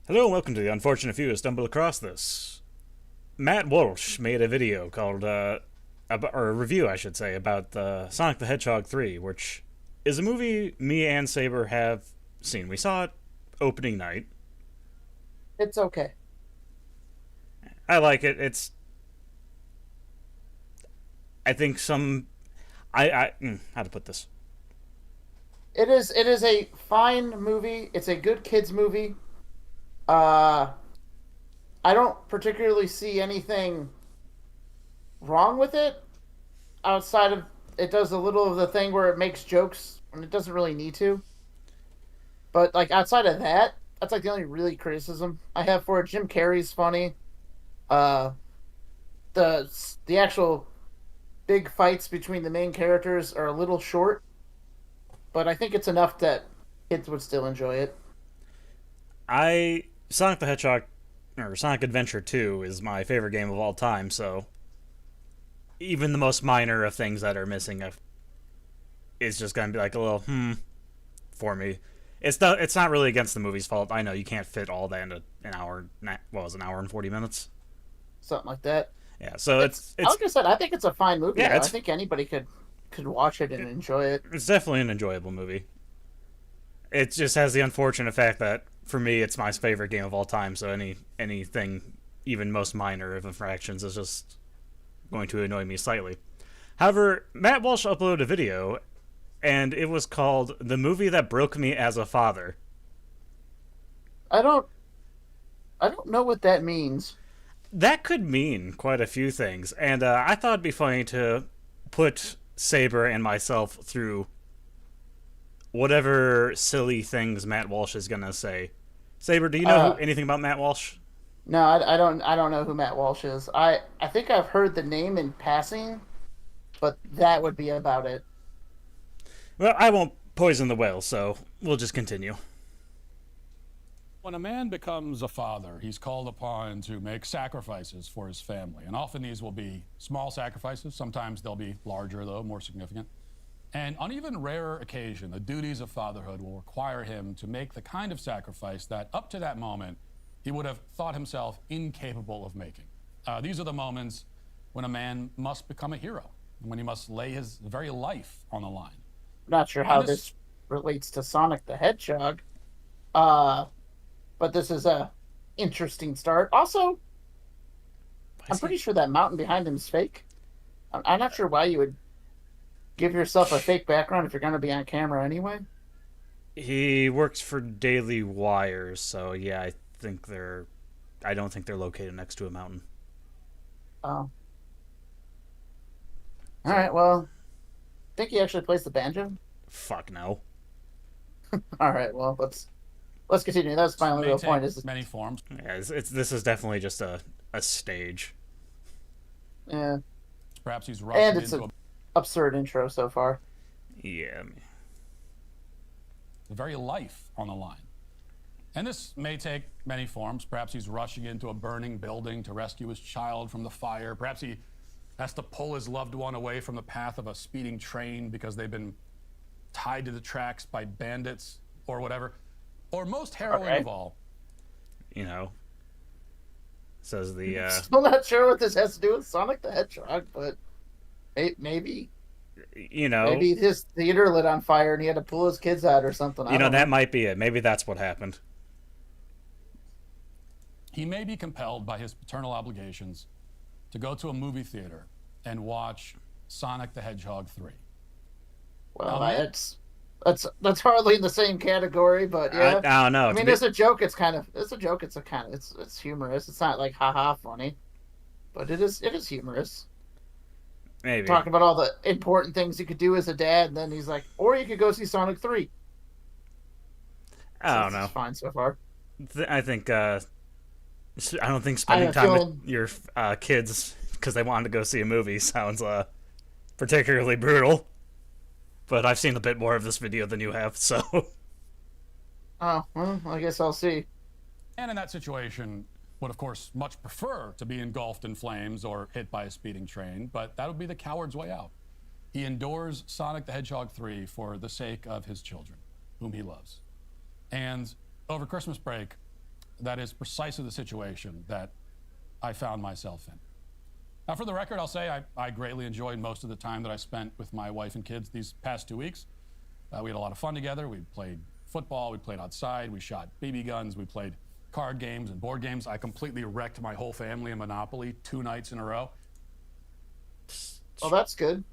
Hello and welcome to the unfortunate few who stumbled across this. Matt Walsh made a video called, or a review, I should say, about Sonic the Hedgehog 3, which is a movie me and Saber have seen. We saw it opening night. It's okay. I like it. I think how to put this? It is a fine movie. It's a good kids movie. Uh I don't particularly see anything wrong with it outside of it does a little of the thing where it makes jokes when it doesn't really need to. But like outside of that, that's like the only really criticism I have for it. Jim Carrey's funny. Uh the the actual big fights between the main characters are a little short, but I think it's enough that kids would still enjoy it. Sonic the Hedgehog, or Sonic Adventure 2 is my favorite game of all time, so even the most minor of things that are missing is just going to be like a little for me. It's not really against the movie's fault. I know you can't fit all that into an hour. What was it, an hour and 40 minutes? Something like that. Yeah, so it's Like I said, I think it's a fine movie. Yeah, I think anybody could watch it and enjoy it. it's definitely an enjoyable movie. It just has the unfortunate fact that for me it's my favorite game of all time, so anything even most minor of infractions is just going to annoy me slightly. However, Matt Walsh uploaded a video and it was called "The Movie That Broke Me as a Father." I don't I don't know what that means. That could mean quite a few things, and I thought it'd be funny to put Saber and myself through whatever silly things Matt Walsh is gonna say. Saber, do you know Uh anything about Matt Walsh? no, I don't know who Matt Walsh is. I think I've heard the name in passing, but that would be about it. Well, I won't poison the well, so we'll just continue. When a man becomes a father, he's called upon to make sacrifices for his family. And often these will be small sacrifices. Sometimes they'll be larger, though, more significant. And on even rarer occasion, the duties of fatherhood will require him to make the kind of sacrifice that, up to that moment, he would have thought himself incapable of making. These are the moments when a man must become a hero, when he must lay his very life on the line. Not sure how And this this relates to Sonic the Hedgehog. Uh but this is a interesting start. Also, I'm pretty sure that mountain behind him is fake. I'm not sure why you would give yourself a fake background if you're going to be on camera anyway. He works for Daily Wire, so yeah, I don't think they're located next to a mountain. Oh, all So, right. Well, think he actually plays the banjo. fuck no. All right. Well, let's continue. That's my only may real take point. Is many forms. Yeah, this is definitely just a stage. yeah, Perhaps he's and rushing it's into an absurd intro so far. Yeah, the very life on the line. And this may take many forms. Perhaps he's rushing into a burning building to rescue his child from the fire. Perhaps he has to pull his loved one away from the path of a speeding train because they've been tied to the tracks by bandits or whatever. Or most harrowing Okay. of all, you know, says the Still not sure what this has to do with Sonic the Hedgehog, but maybe you know, maybe his theater lit on fire and he had to pull his kids out or something. I don't that know. might be it. Maybe that's what happened. he may be compelled by his paternal obligations to go to a movie theater and watch Sonic the Hedgehog 3. Well, Now, Matt, that's hardly in the same category, but yeah. I don't know. I mean, as a joke, it's a joke. It's humorous. It's not like haha funny, but it is humorous. Maybe Talking about all the important things you could do as a dad, and then he's like, or you could go see Sonic 3. I don't It's know. fine so far. I think I don't think I spending have time with feeling your kids because they wanted to go see a movie sounds particularly brutal. But I've seen a bit more of this video than you have, so oh well, I guess I'll see. and in that situation, would of course much prefer to be engulfed in flames or hit by a speeding train, but that would be the coward's way out. He endures Sonic the Hedgehog 3 for the sake of his children, whom he loves. And over Christmas break, that is precisely the situation that I found myself in. Now, for the record, I'll say I greatly enjoyed most of the time that I spent with my wife and kids these past 2 weeks. We had a lot of fun together. We played football, we played outside, we shot BB guns, we played card games and board games. I completely wrecked my whole family in Monopoly 2 nights in a row. Well, that's good.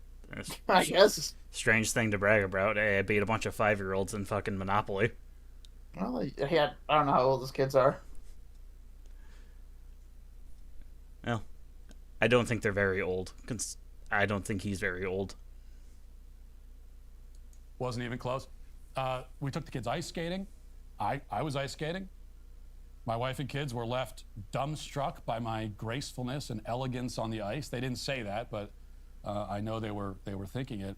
I guess. Strange thing to brag about. Hey, I beat a bunch of 5-year-olds in fucking Monopoly. Well, I don't know how old his kids are. Well, I don't think they're very old. I don't think he's very old. Wasn't even close. We took the kids ice skating. I was ice skating. My wife and kids were left dumbstruck by my gracefulness and elegance on the ice. They didn't say that, but I know they were thinking it.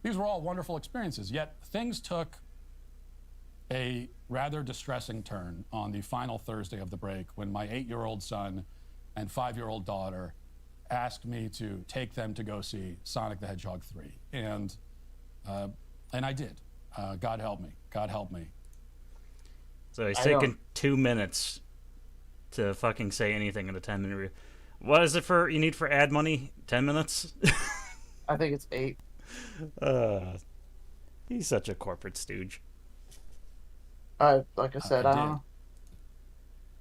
These were all wonderful experiences, yet things took a rather distressing turn on the final Thursday of the break when my 8-year-old son and 5-year-old daughter asked me to take them to go see Sonic the Hedgehog 3. And I did. God help me. God help me. So he's taken 2 minutes to fucking say anything in a 10-minute review. What is it for? You need for ad money? 10 minutes? I think it's 8. He's such a corporate stooge. Like I said, I don't know.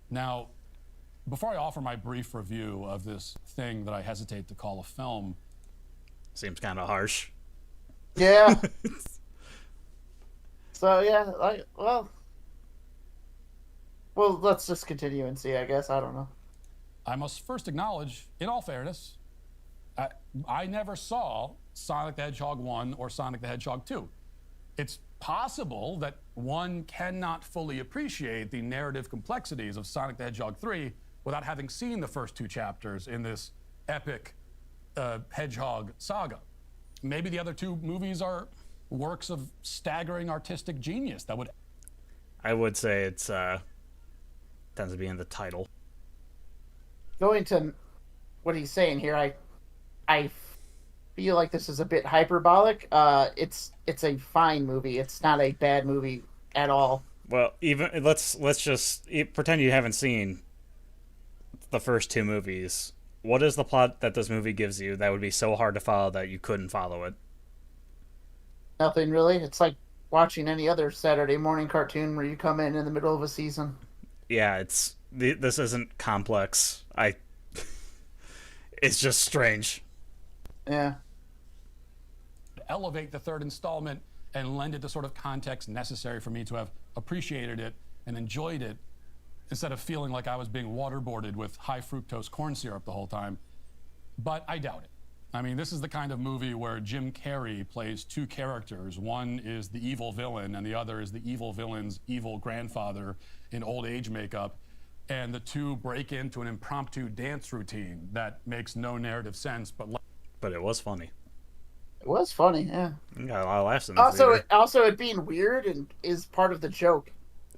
Now, before I offer my brief review of this thing that I hesitate to call a film, seems kind of harsh. Yeah. So yeah, well, let's just continue and see. I guess I don't know. I must first acknowledge, in all fairness, I never saw Sonic the Hedgehog 1 or Sonic the Hedgehog 2. It's possible that one cannot fully appreciate the narrative complexities of Sonic the Hedgehog 3 without having seen the first 2 chapters in this epic Hedgehog saga. Maybe the other 2 movies are works of staggering artistic genius that would... I would say it's tends to be in the title. Going to what he's saying here, I feel like this is a bit hyperbolic. It's a fine movie. It's not a bad movie at all. Well, even let's just pretend you haven't seen the first 2 movies. What is the plot that this movie gives you that would be so hard to follow that you couldn't follow it? Nothing really. It's like watching any other Saturday morning cartoon where you come in the middle of a season. Yeah, this isn't complex. It's just strange. Yeah. Elevate the 3rd installment and lend it the sort of context necessary for me to have appreciated it and enjoyed it instead of feeling like I was being waterboarded with high fructose corn syrup the whole time. But I doubt it. I mean, this is the kind of movie where Jim Carrey plays 2 characters. One is the evil villain, and the other is the evil villain's evil grandfather in old age makeup. And the 2 break into an impromptu dance routine that makes no narrative sense. But it was funny. It was funny, yeah. You got a lot of laughs in the theater. Also, it being weird and is part of the joke.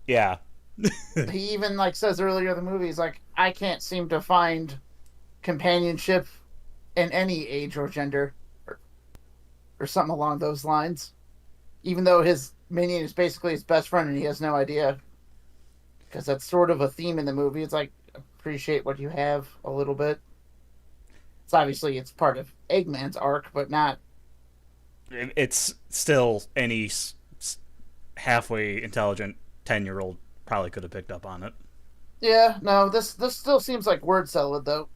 Yeah. He even says earlier in the movie, he's like, I can't seem to find companionship in any age or gender, or something along those lines. Even though his minion is basically his best friend and he has no idea. Because that's sort of a theme in the movie. It's like, appreciate what you have a little bit. It's part of Eggman's arc, but not... It's still any halfway intelligent 10-year-old probably could have picked up on it. Yeah, no, this still seems like word salad, though.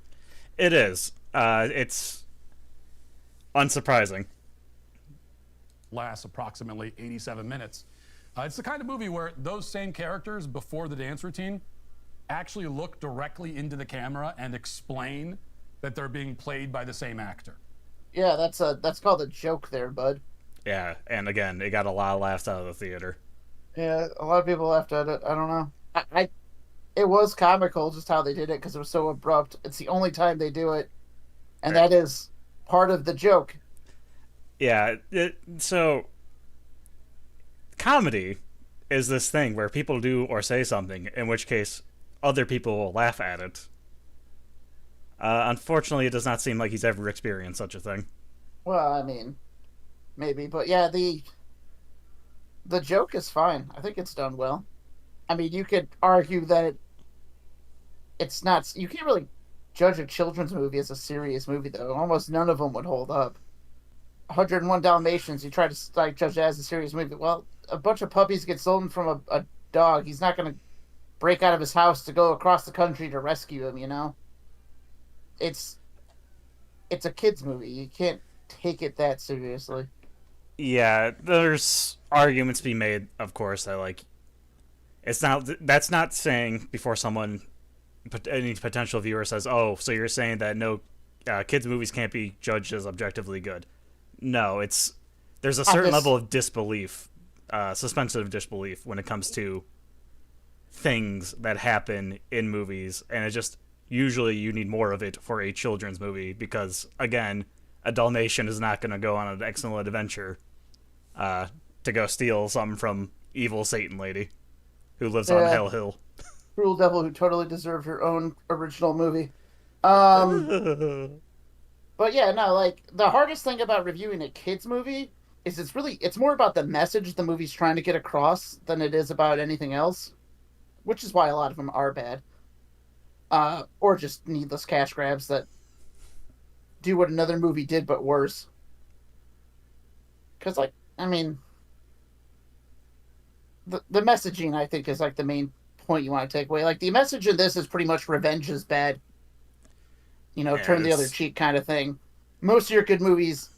It is. It's unsurprising. Lasts approximately 87 minutes. It's the kind of movie where those same characters before the dance routine actually look directly into the camera and explain that they're being played by the same actor. Yeah, that's called a joke there, bud. Yeah, and again, it got a lot of laughs out of the theater. Yeah, a lot of people laughed at it. I don't know. It was comical just how they did it because it was so abrupt. It's the only time they do it, and that is part of the joke. Yeah, so comedy is this thing where people do or say something, in which case other people will laugh at it. Unfortunately, it does not seem like he's ever experienced such a thing. Well, I mean, maybe, but yeah, the joke is fine. I think it's done well. I mean, you could argue that it's not. You can't really judge a children's movie as a serious movie, though. Almost none of them would hold up. 101 Dalmatians, you try to like judge that as a serious movie. Well, a bunch of puppies get stolen from a dog. He's not going to break out of his house to go across the country to rescue him. You know, it's a kids movie. You can't take it that seriously. Yeah, there's arguments to be made, of course, that like it's not. That's not saying before someone, any potential viewer says, "Oh, so you're saying that no kids movies can't be judged as objectively good." No, there's a certain level of disbelief, suspensive disbelief when it comes to things that happen in movies, and it just usually you need more of it for a children's movie because again, a Dalmatian is not going to go on an excellent adventure to go steal something from evil Satan lady who lives on Hell Hill. Cruel Devil who totally deserved her own original movie. But yeah, no, like the hardest thing about reviewing a kids movie is it's more about the message the movie's trying to get across than it is about anything else, which is why a lot of them are bad, or just needless cash grabs that do what another movie did but worse. Because like, I mean, the messaging I think is like the main point you want to take away. Like the message in this is pretty much revenge is bad. You know, turn the other cheek kind of thing. Most of your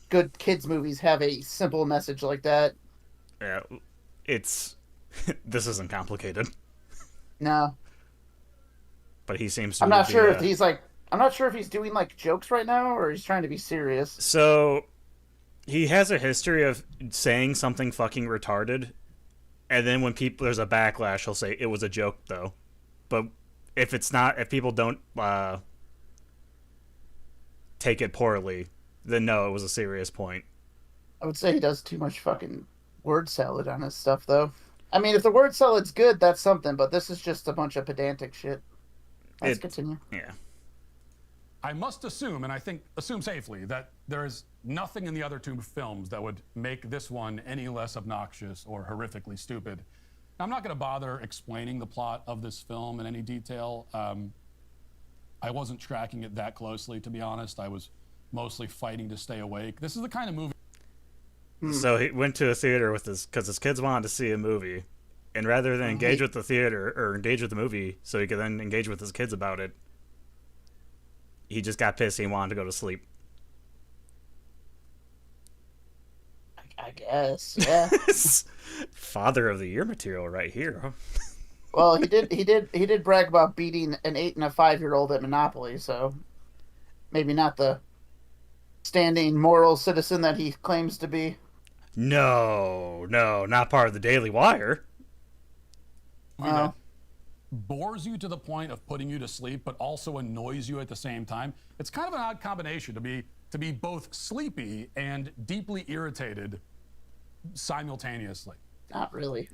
good kids movies have a simple message like that. Yeah, this isn't complicated. No. But he seems to I'm not sure if he's doing like jokes right now or he's trying to be serious. So he has a history of saying something fucking retarded, and then when there's a backlash, he'll say it was a joke though. But if people don't take it poorly, then no, it was a serious point. I would say he does too much fucking word salad on his stuff, though. I mean, if the word salad's good, that's something, but this is just a bunch of pedantic shit. Let's continue. Yeah. I must assume, and I think assume safely, that there is nothing in the other two films that would make this one any less obnoxious or horrifically stupid. Now, I'm not going to bother explaining the plot of this film in any detail. I wasn't tracking it that closely, to be honest. I was mostly fighting to stay awake. This is the kind of movie... So he went to a theater because his kids wanted to see a movie. And rather than engage with the theater, or engage with the movie, so he could then engage with his kids about it, he just got pissed and he wanted to go to sleep. I guess, yeah. Father of the Year material right here, huh? Well, he did brag about beating an 8 and a 5-year-old at Monopoly, so maybe not the standing moral citizen that he claims to be. No, not part of the Daily Wire. That bores you to the point of putting you to sleep, but also annoys you at the same time. It's kind of an odd combination to be both sleepy and deeply irritated simultaneously. Not really.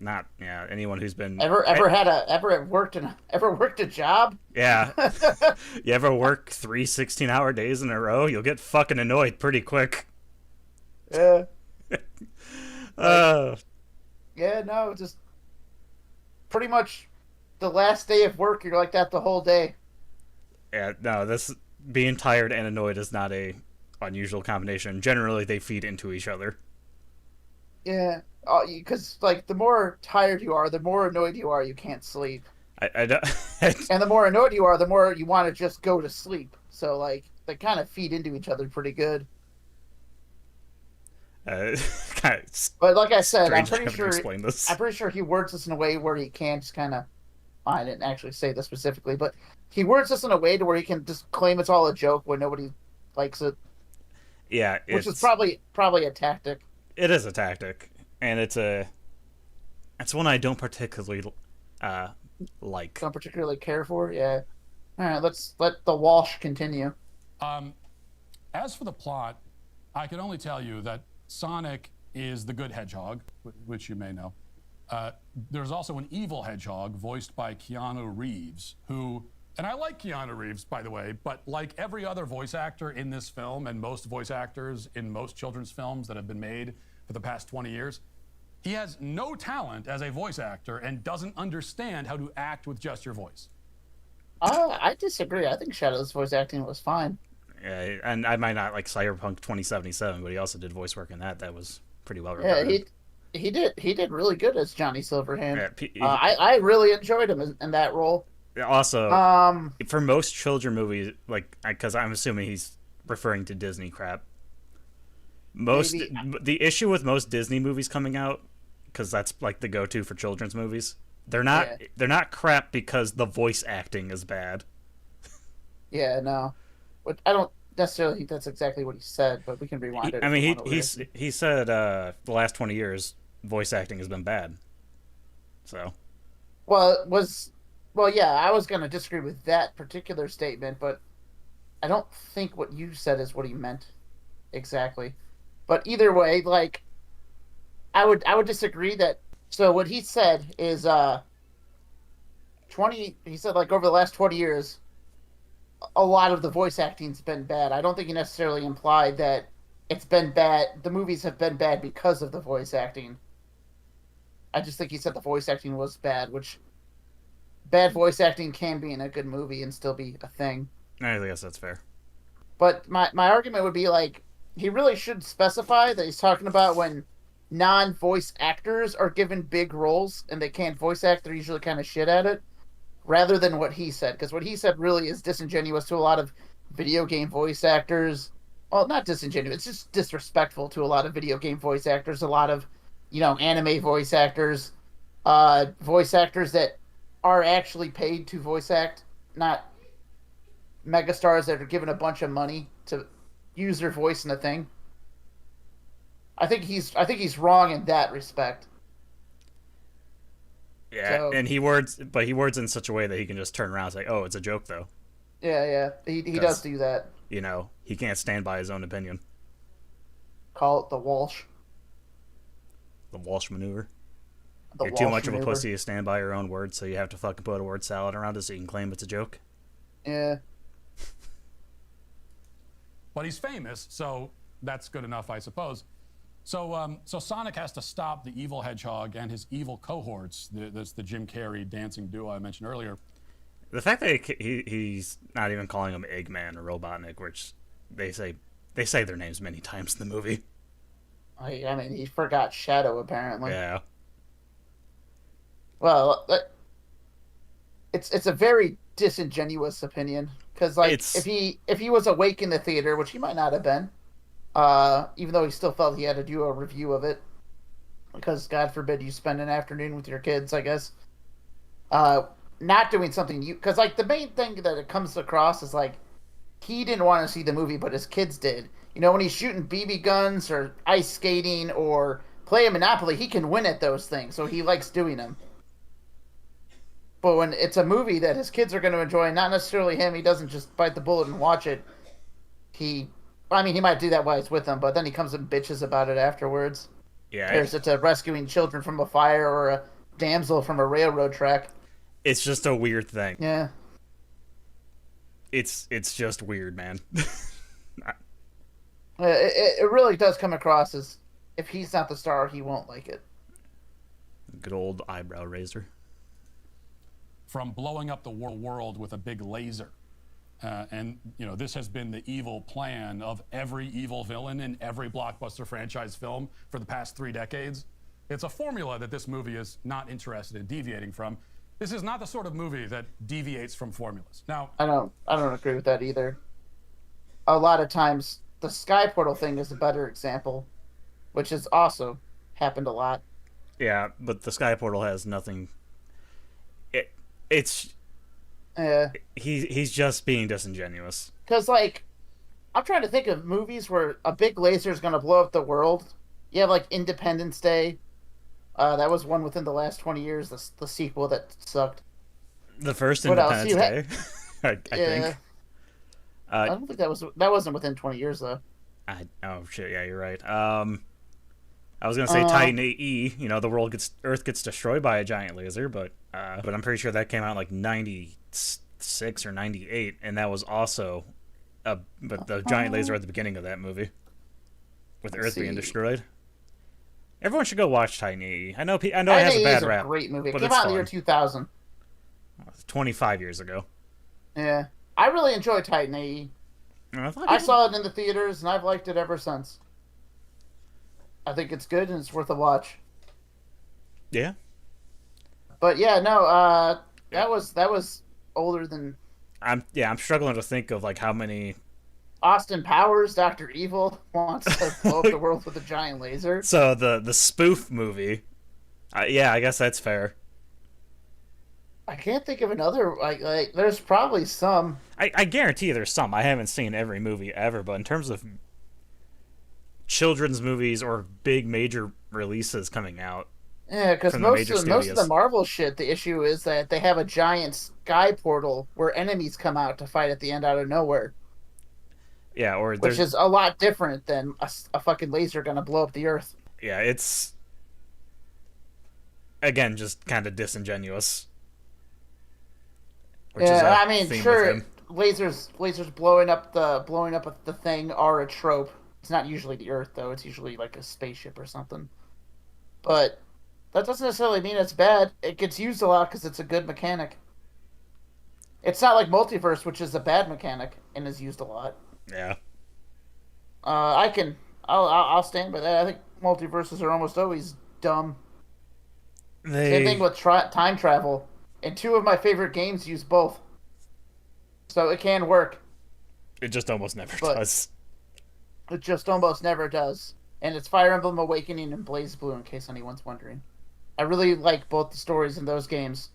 Anyone who's been ever worked a job? Yeah. You ever work 3 16-hour days in a row? You'll get fucking annoyed pretty quick. Yeah. Yeah, no, just pretty much the last day of work, you're like that the whole day. Yeah, no, this being tired and annoyed is not a unusual combination. Generally, they feed into each other. Yeah, because like the more tired you are, the more annoyed you are. You can't sleep. I don't. And the more annoyed you are, the more you want to just go to sleep. So like they kind of feed into each other pretty good. But like I said, I'm pretty sure he words this in a way where he can just kind of. I didn't actually say this specifically, but he words this in a way to where he can just claim it's all a joke when nobody likes it. Yeah, which is probably a tactic. It is a tactic, and it's one I don't particularly like. Don't particularly care for. Yeah. All right, let's let the Walsh continue. As for the plot, I can only tell you that Sonic is the good hedgehog, which you may know. There's also an evil hedgehog voiced by Keanu Reeves, who, and I like Keanu Reeves, by the way, but like every other voice actor in this film and most voice actors in most children's films that have been made for the past 20 years, he has no talent as a voice actor and doesn't understand how to act with just your voice. I disagree. I think Shadow's voice acting was fine. Yeah, and I might not like Cyberpunk 2077, but he also did voice work in that. That was pretty well Yeah, regarded. he did really good as Johnny Silverhand. Yeah, I really enjoyed him in that role. also, Um, for most children movies, like, because I'm assuming he's referring to Disney crap. Most maybe the issue with most Disney movies coming out, because that's like the go-to for children's movies. They're not yeah, they're not crap because the voice acting is bad. yeah, no, but I don't necessarily think that's exactly what he said. But we can rewind it I if you mean, want to he listen. he said the last 20 years voice acting has been bad. So Well, it was well, yeah, I was going to disagree with that particular statement, but I don't think what you said is what he meant exactly. But either way, like I would disagree that. So what he said is 20. He said like over the last 20 years, a lot of the voice acting's been bad. I don't think he necessarily implied that it's been bad. The movies have been bad because of the voice acting. I just think he said the voice acting was bad, which bad voice acting can be in a good movie and still be a thing. I guess that's fair. But my argument would be like he really should specify that he's talking about when non-voice actors are given big roles and they can't voice act, they're usually kind of shit at it, rather than what he said, because what he said really is disingenuous to a lot of video game voice actors. Well, not disingenuous, it's just disrespectful to a lot of video game voice actors, a lot of, anime voice actors that are actually paid to voice act, not megastars that are given a bunch of money to use their voice in a thing. I think he's wrong in that respect. Yeah, So and he words in such a way that he can just turn around and say, "Oh, it's a joke, though," yeah, he does because do that. he can't stand by his own opinion. Call it the Walsh, The Walsh maneuver. the You're too Walsh much of a maneuver. pussy to stand by your own words, so you have to fucking put a word salad around it so you can claim it's a joke. Yeah, But he's famous, so that's good enough, I suppose. So Sonic has to stop the evil hedgehog and his evil cohorts. That's the Jim Carrey dancing duo I mentioned earlier. The fact that he's not even calling him Eggman or Robotnik, which they say their names many times in the movie. I mean he forgot Shadow apparently. Yeah, Well, it's a very disingenuous opinion because like it's if he was awake in the theater, which he might not have been, even though he still felt he had to do a review of it because God forbid you spend an afternoon with your kids, I guess. Not doing something you because like the main thing that it comes across is like he didn't want to see the movie, but his kids did. When he's shooting BB guns or ice skating or playing Monopoly, he can win at those things, so he likes doing them. But when it's a movie that his kids are going to enjoy, not necessarily him, he doesn't just bite the bullet and watch it. He might do that while he's with them, but then he comes and bitches about it afterwards. yeah, Compares it to rescuing children from a fire or a damsel from a railroad track. it's just a weird thing. Yeah. It's just weird, man. It really does come across as if he's not the star, he won't like it. Good old eyebrow raiser. From blowing up the world with a big laser. And this has been the evil plan of every evil villain in every blockbuster franchise film for the past 3 decades. It's a formula that this movie is not interested in deviating from. This is not the sort of movie that deviates from formulas. Now, I don't agree with that either. A lot of times the Sky Portal thing is a better example, which has also happened a lot. Yeah, but the Sky Portal has nothing. It's Yeah. he's just being disingenuous. Because, like, I'm trying to think of movies where a big laser is going to blow up the world. You have, like, Independence Day. That was one within the last 20 years, the sequel that sucked. The first What else? Independence Day, I Yeah. think. I don't think that wasn't within 20 years, though. Oh shit, yeah, you're right. I was gonna say Titan AE. Earth gets destroyed by a giant laser, but I'm pretty sure that came out in like '96 or '98, and that was also but the giant laser at the beginning of that movie, with Let's Earth being see. destroyed. Everyone should go watch Titan AE. I know it has Titan a AE bad is a rap, great movie. It but came it's out in the year fun. 2000. 25 years ago. Yeah, I really enjoy Titan AE. I thought I people. saw it in the theaters, and I've liked it ever since. I think it's good and it's worth a watch. Yeah. But yeah, no, that was older than I'm struggling to think of like how many. Austin Powers. Doctor Evil wants to blow up the world with a giant laser. So the spoof movie. Yeah, I guess that's fair. I can't think of another. Like there's probably some. I guarantee there's some. I haven't seen every movie ever, but in terms of children's movies or big major releases coming out Yeah, because from the major most of the studios. Marvel shit, the issue is that they have a giant sky portal where enemies come out to fight at the end out of nowhere, Yeah, or which there's is a lot different than a fucking laser gonna blow up the Earth. yeah, it's again just kind of disingenuous, which is Yeah, a I mean, theme with sure, him. lasers blowing up the thing are a trope. It's not usually the Earth though. It's usually like a spaceship or something. But that doesn't necessarily mean it's bad. It gets used a lot because it's a good mechanic. It's not like multiverse, which is a bad mechanic and is used a lot. Yeah, I can, I'll stand by that. I think multiverses are almost always dumb. Same thing they with time travel, and two of my favorite games use both, so it can work, it just almost never but does. it just almost never does. And it's Fire Emblem Awakening and Blaze Blue, in case anyone's wondering. I really like both the stories in those games,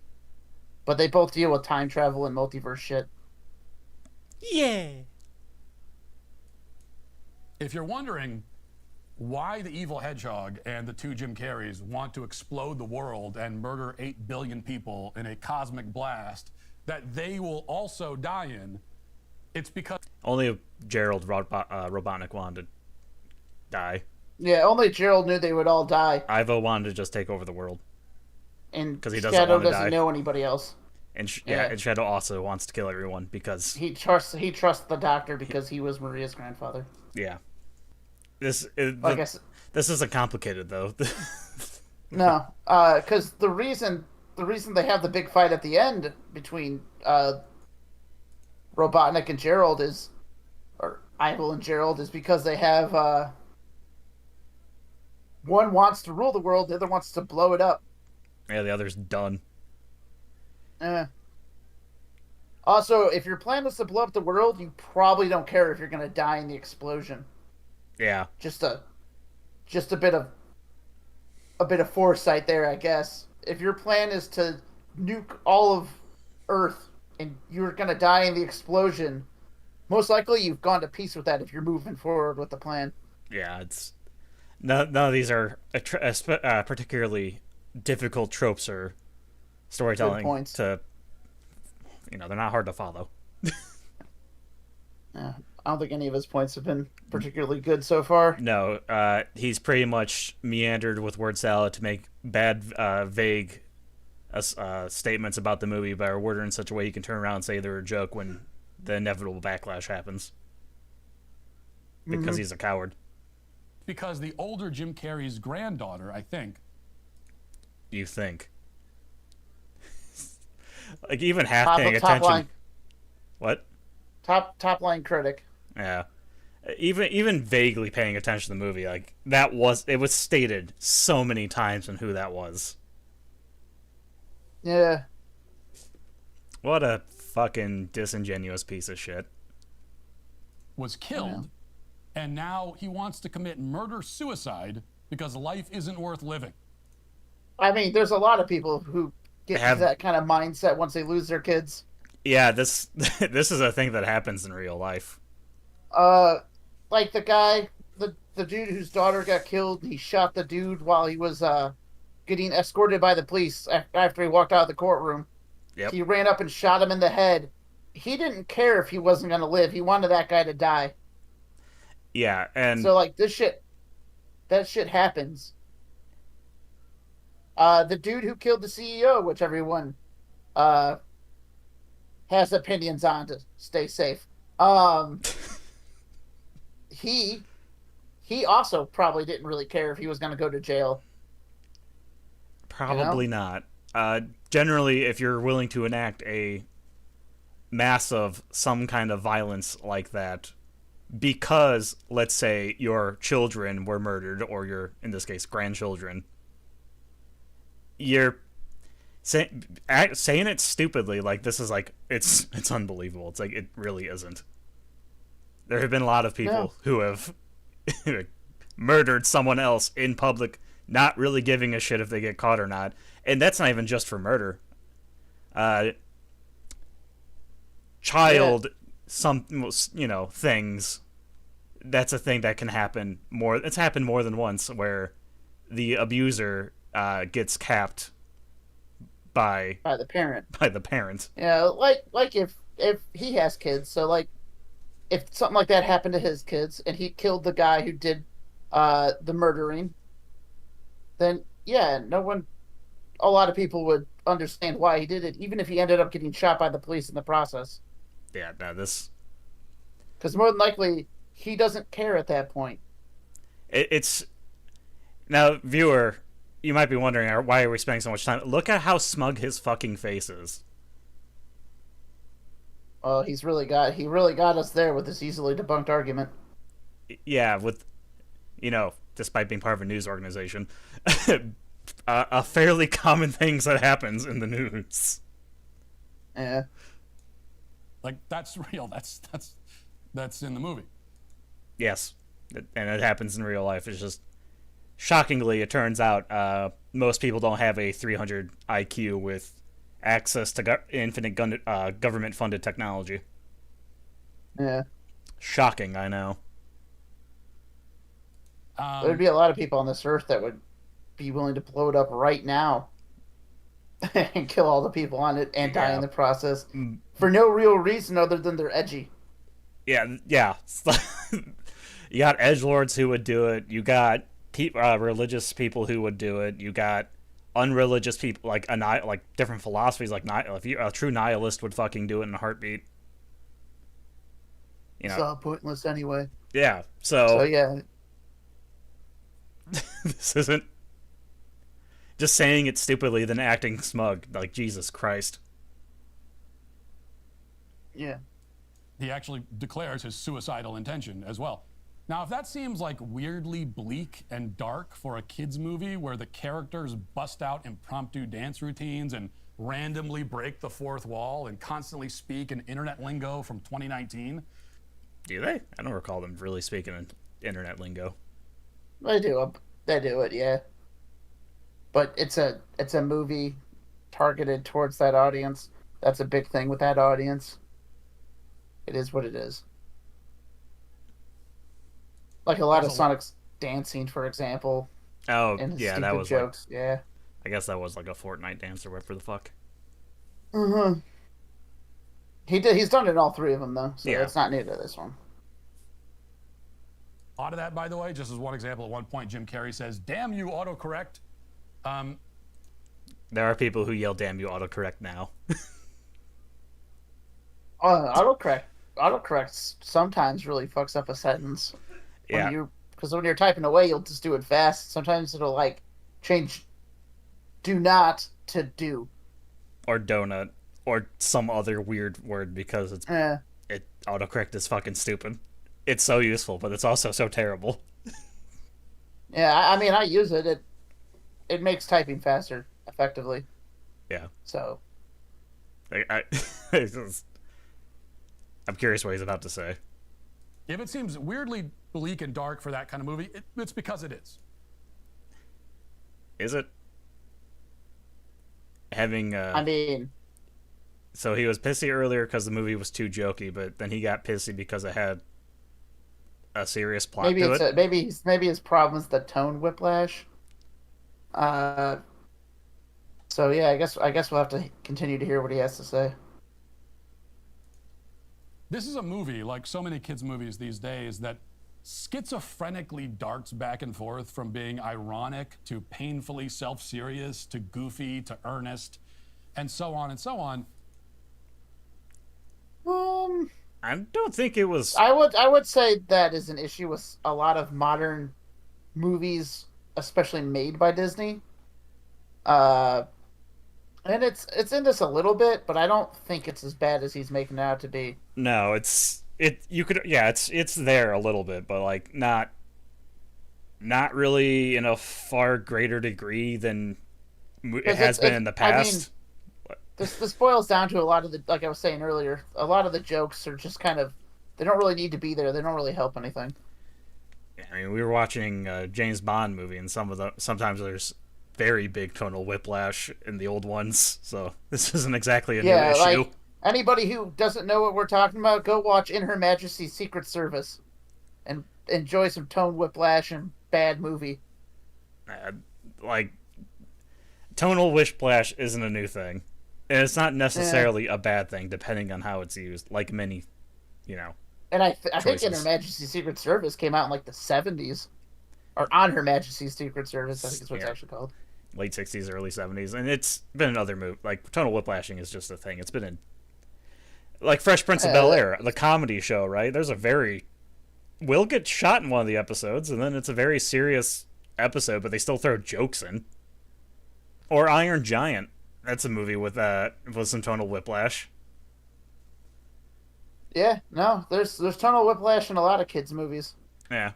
but they both deal with time travel and multiverse shit. Yeah. If you're wondering why the evil hedgehog and the two Jim Carreys want to explode the world and murder 8 billion people in a cosmic blast that they will also die in, it's because Only if Gerald Robotnik wanted to die. Yeah, only Gerald knew they would all die, Ivo wanted to just take over the world, and 'Cause he doesn't Shadow want to doesn't die. know anybody else. and Yeah. and Shadow also wants to kill everyone because He trusts the doctor because he was Maria's grandfather. yeah. This is, Like I said, this isn't complicated though. no, because the reason they have the big fight at the end between Robotnik and Gerald is, or Ivel and Gerald, is because they have one wants to rule the world, the other wants to blow it up. Yeah, the other's done. Eh. Also, if your plan is to blow up the world, you probably don't care if you're gonna die in the explosion. Yeah, Just a bit of foresight there, I guess. If your plan is to nuke all of Earth and you're gonna die in the explosion, most likely you've gone to peace with that if you're moving forward with the plan. yeah. It's none of these are particularly difficult tropes or Good storytelling points. to. They're not hard to follow. Yeah, I don't think any of his points have been particularly good so far. No, he's pretty much meandered with word salad to make bad, vague statements about the movie, but are worded in such a way you can turn around and say they're a joke when the inevitable backlash happens. Because he's a coward. because the older Jim Carrey's granddaughter, I think, You think? Like even half Top paying top attention. line What? top line critic. Yeah. Even vaguely paying attention to the movie, like it was stated so many times on who that was. Yeah. What a fucking disingenuous piece of shit. was killed, and now he wants to commit murder-suicide because life isn't worth living. I mean, there's a lot of people who get Have- that kind of mindset once they lose their kids. Yeah, this this is a thing that happens in real life. Like the dude whose daughter got killed, he shot the dude while he was getting escorted by the police after he walked out of the courtroom. Yep. He ran up and shot him in the head. He didn't care if he wasn't going to live. He wanted that guy to die. Yeah, and So like that shit happens. The dude who killed the CEO, which everyone has opinions on to stay safe. He also probably didn't really care if he was going to go to jail. probably not. Generally, if you're willing to enact a mass of some kind of violence like that because, let's say, your children were murdered, or your, in this case, grandchildren, you're saying it stupidly, like this is like it's unbelievable. It's like it really isn't. There have been a lot of people No. who have murdered someone else in public, not really giving a shit if they get caught or not. And that's not even just for murder. Uh, child, some things. That's a thing that can happen more. It's happened more than once where the abuser gets capped by By the parent. by the parent. Yeah, like if he has kids, so like if something like that happened to his kids and he killed the guy who did the murdering, then yeah, a lot of people would understand why he did it, even if he ended up getting shot by the police in the process. Yeah, no, this Because more than likely, he doesn't care at that point. it's now, viewer. You might be wondering why are we spending so much time. Look at how smug his fucking face is. Well, he really got us there with this easily debunked argument. Yeah, with despite being part of a news organization, a fairly common things that happens in the news. Yeah. Like that's real. That's in the movie. Yes, and it happens in real life. It's just shockingly, it turns out most people don't have a 300 IQ with access to infinite government-funded technology. Yeah. Shocking, I know. There'd be a lot of people on this earth that would be willing to blow it up right now and kill all the people on it and die in the process for no real reason other than they're edgy. Yeah. You got edgelords who would do it. You got religious people who would do it. You got unreligious people like different philosophies. Like if a true nihilist would fucking do it in a heartbeat. It's all pointless anyway. Yeah. So yeah. This isn't just saying it stupidly, then acting smug. Like Jesus Christ. Yeah. He actually declares his suicidal intention as well. Now, if that seems like weirdly bleak and dark for a kids' movie where the characters bust out impromptu dance routines and randomly break the fourth wall and constantly speak in internet lingo from 2019. Do they? I don't recall them really speaking in internet lingo. They do. They do it, yeah. But it's a movie targeted towards that audience. That's a big thing with that audience. It is what it is. Like a lot of Sonic's dancing, for example. Oh, and yeah, that was jokes. Yeah. I guess that was like a Fortnite dance or whatever the fuck. Mm-hmm. He's done it in all three of them though, so Yeah. it's not new to this one. A lot of that, by the way, just as one example, at one point Jim Carrey says, "Damn you, autocorrect." There are people who yell "damn you" autocorrect now. Autocorrect sometimes really fucks up a sentence. Yeah. Because when you're typing away, you'll just do it fast. Sometimes it'll like change "do not" to "do." Or donut. Or some other weird word because it autocorrect is fucking stupid. It's so useful, but it's also so terrible. Yeah, I mean, I use it. It makes typing faster, effectively. Yeah. So. I'm curious what he's about to say. If it seems weirdly bleak and dark for that kind of movie, it's because it is. Is it? Having I mean. So he was pissy earlier because the movie was too jokey, but then he got pissy because it had a serious plot to it. Maybe his problem is the tone whiplash. So yeah, I guess we'll have to continue to hear what he has to say. This is a movie, like so many kids' movies these days, that schizophrenically darts back and forth from being ironic to painfully self-serious to goofy to earnest, and so on and so on. I don't think it was. I would say that is an issue with a lot of modern movies, especially made by Disney. And it's in this a little bit, but I don't think it's as bad as he's making it out to be. No, you could, yeah, it's there a little bit, but like not really in a far greater degree than it Because has been it, in the I mean, past. this boils down to a lot of the, like I was saying earlier, a lot of the jokes are just kind of, they don't really need to be there. They don't really help anything. I mean, we were watching a James Bond movie, and sometimes there's very big tonal whiplash in the old ones. So this isn't exactly a new Yeah, issue. like anybody who doesn't know what we're talking about, go watch In Her Majesty's Secret Service and enjoy some tone whiplash and bad movie. Like tonal whiplash isn't a new thing, and it's not Yeah. necessarily a bad thing depending on how it's used. Like many, you know, And I think In Her choices. Majesty's Secret Service came out in like the 70s. Or On Her Majesty's Secret Service, I think is what it's Yeah, actually called. late '60s, early '70s, and it's been in other movies. Like tonal whiplashing is just a thing. It's been in like Fresh Prince of Bel Uh, Air, the comedy show. Right? There's a very Will get shot in one of the episodes, and then it's a very serious episode, but they still throw jokes in. Or Iron Giant. That's a movie with some tonal whiplash. yeah, no, there's tonal whiplash in a lot of kids' movies. Yeah.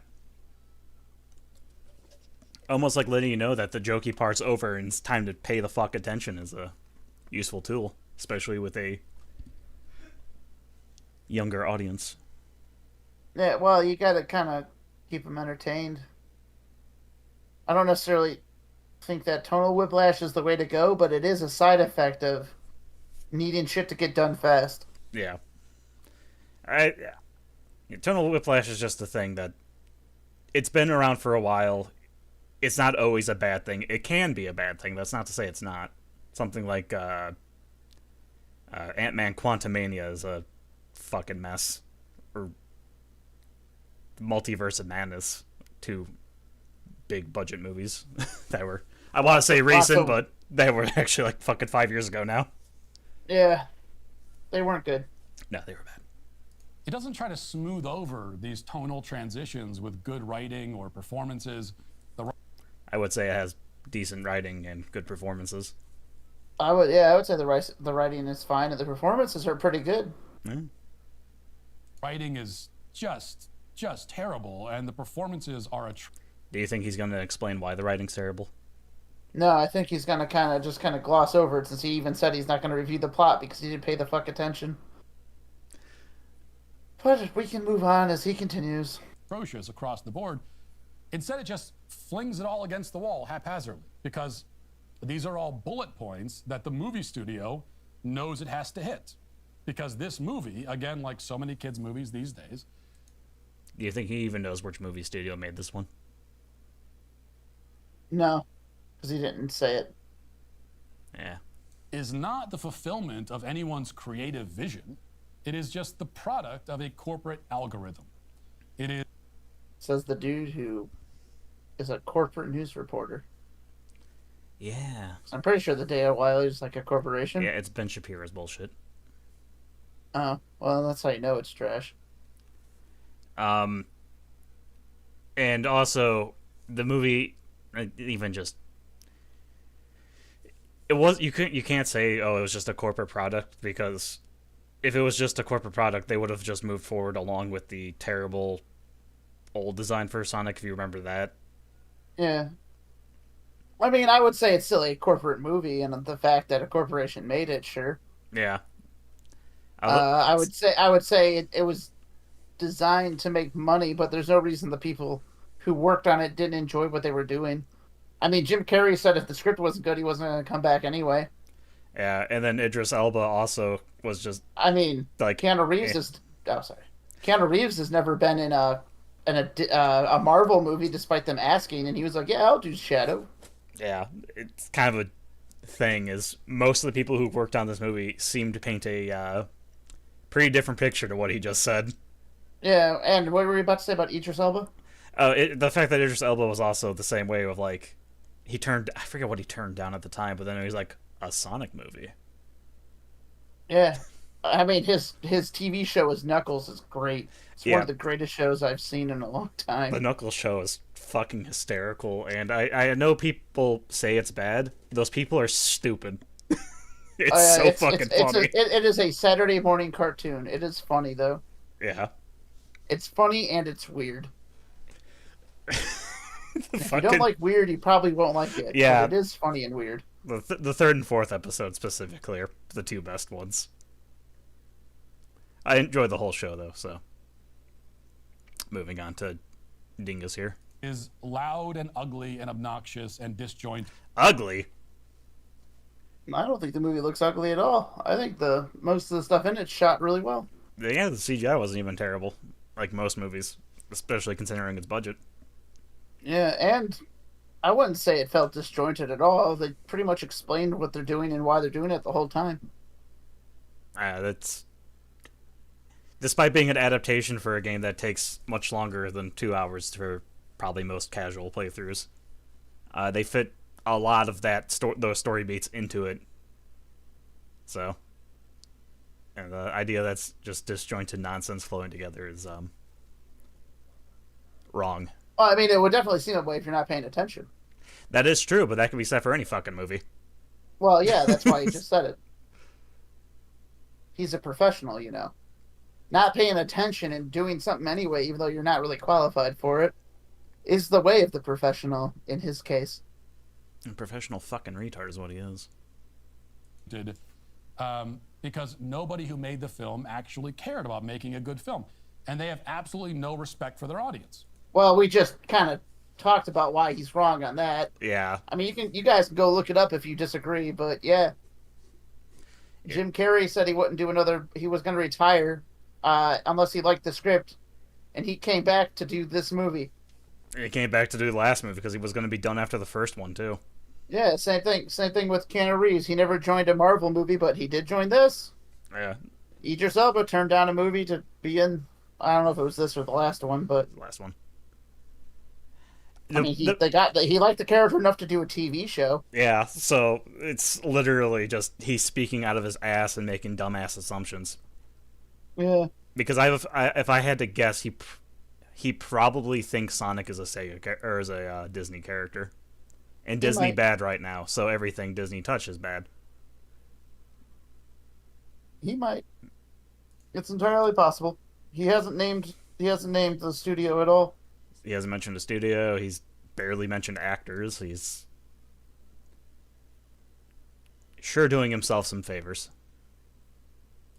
Almost like letting you know that the jokey part's over and it's time to pay the fuck attention is a useful tool, especially with a younger audience. Yeah, well, you gotta kind of keep them entertained. I don't necessarily think that tonal whiplash is the way to go, but it is a side effect of needing shit to get done fast. Yeah. I Tonal whiplash is just a thing that it's been around for a while. It's not always a bad thing. It can be a bad thing. That's not to say it's not. Something like Ant-Man Quantumania is a fucking mess. Or Multiverse of Madness, two big budget movies that were, I want to say Lots recent, of but they were actually like fucking 5 years ago now. yeah, they weren't good. No, they were bad. It doesn't try to smooth over these tonal transitions with good writing or performances. I would say it has decent writing and good performances. I would say the writing is fine and the performances are pretty good. Yeah. Writing is just terrible, and the performances are Do you think he's going to explain why the writing's terrible? No, I think he's gonna kind of gloss over it since he even said he's not gonna review the plot because he didn't pay the fuck attention. But we can move on as he continues. atrocious across the board. Instead, it just flings it all against the wall haphazardly because these are all bullet points that the movie studio knows it has to hit. Because this movie, again, like so many kids' movies these days, Do you think he even knows which movie studio made this one? No, because he didn't say it. Yeah. is not the fulfillment of anyone's creative vision. It is just the product of a corporate algorithm. It is Says the dude who is a corporate news reporter. Yeah. I'm pretty sure the Dale Wiley is like a corporation. Yeah, it's Ben Shapiro's bullshit. Oh, well, that's how you know it's trash. Um, and also the movie, even just you can't say, oh, it was just a corporate product, because if it was just a corporate product, they would have just moved forward along with the terrible old design for Sonic, if you remember that. Yeah. I mean, I would say it's still a corporate movie, and the fact that a corporation made it, sure. Yeah. I would say it was designed to make money, but there's no reason the people who worked on it didn't enjoy what they were doing. I mean, Jim Carrey said if the script wasn't good, he wasn't going to come back anyway. Yeah, and then Idris Elba also was just I mean, like, Keanu Reeves eh. is. Oh, sorry. Keanu Reeves has never been in a Marvel movie, despite them asking, and he was like, "Yeah, I'll do Shadow." Yeah, it's kind of a thing, is most of the people who worked on this movie seem to paint a pretty different picture to what he just said. Yeah, and what were you about to say about Idris Elba? The fact that Idris Elba was also the same way, of like, I forget what he turned down at the time, but then it was like a Sonic movie. Yeah, I mean his TV show is Knuckles is great. It's one Yeah. of the greatest shows I've seen in a long time. The Knuckles show is fucking hysterical, and I know people say it's bad. Those people are stupid. It's so fucking funny. It is a Saturday morning cartoon. It is funny though. Yeah. It's funny and it's weird. If you Fucking, don't like weird, you probably won't like it. Yeah. But it is funny and weird. the third and fourth episode specifically are the two best ones. I enjoyed the whole show though, so moving on to Dingus here. Is loud and ugly and obnoxious and disjointed. Ugly? I don't think the movie looks ugly at all. I think the most of the stuff in it shot really well. Yeah, the CGI wasn't even terrible, like most movies, especially considering its budget. Yeah, and I wouldn't say it felt disjointed at all. They pretty much explained what they're doing and why they're doing it the whole time. That's despite being an adaptation for a game that takes much longer than 2 hours for probably most casual playthroughs. They fit a lot of those story beats into it. So, and the idea that's just disjointed nonsense flowing together is wrong. Well, I mean, it would definitely seem that way if you're not paying attention. That is true, but that can be said for any fucking movie. Well, yeah, that's why he just said it. He's a professional, you know. Not paying attention and doing something anyway, even though you're not really qualified for it, is the way of the professional in his case. A professional fucking retard is what he is. Because nobody who made the film actually cared about making a good film. And they have absolutely no respect for their audience. Well, we just kind of talked about why he's wrong on that. Yeah. I mean, you guys can go look it up if you disagree, but yeah. Jim Carrey said he wouldn't do he was going to retire unless he liked the script, and he came back to do this movie. He came back to do the last movie because he was going to be done after the first one, too. Yeah, same thing. Same thing with Keanu Reeves. He never joined a Marvel movie, but he did join this. Yeah. Idris Elba turned down a movie to be in. I don't know if it was this or the last one, but Last one. I mean, he liked the character enough to do a TV show. Yeah, so it's literally just he's speaking out of his ass and making dumbass assumptions. Yeah. Because if I had to guess, he probably thinks Sonic is a Sega or is a Disney character, and Disney might. bad right now, so everything Disney touches bad. He might. It's entirely possible. He hasn't named the studio at all. He hasn't mentioned a studio. He's barely mentioned actors. He's sure doing himself some favors.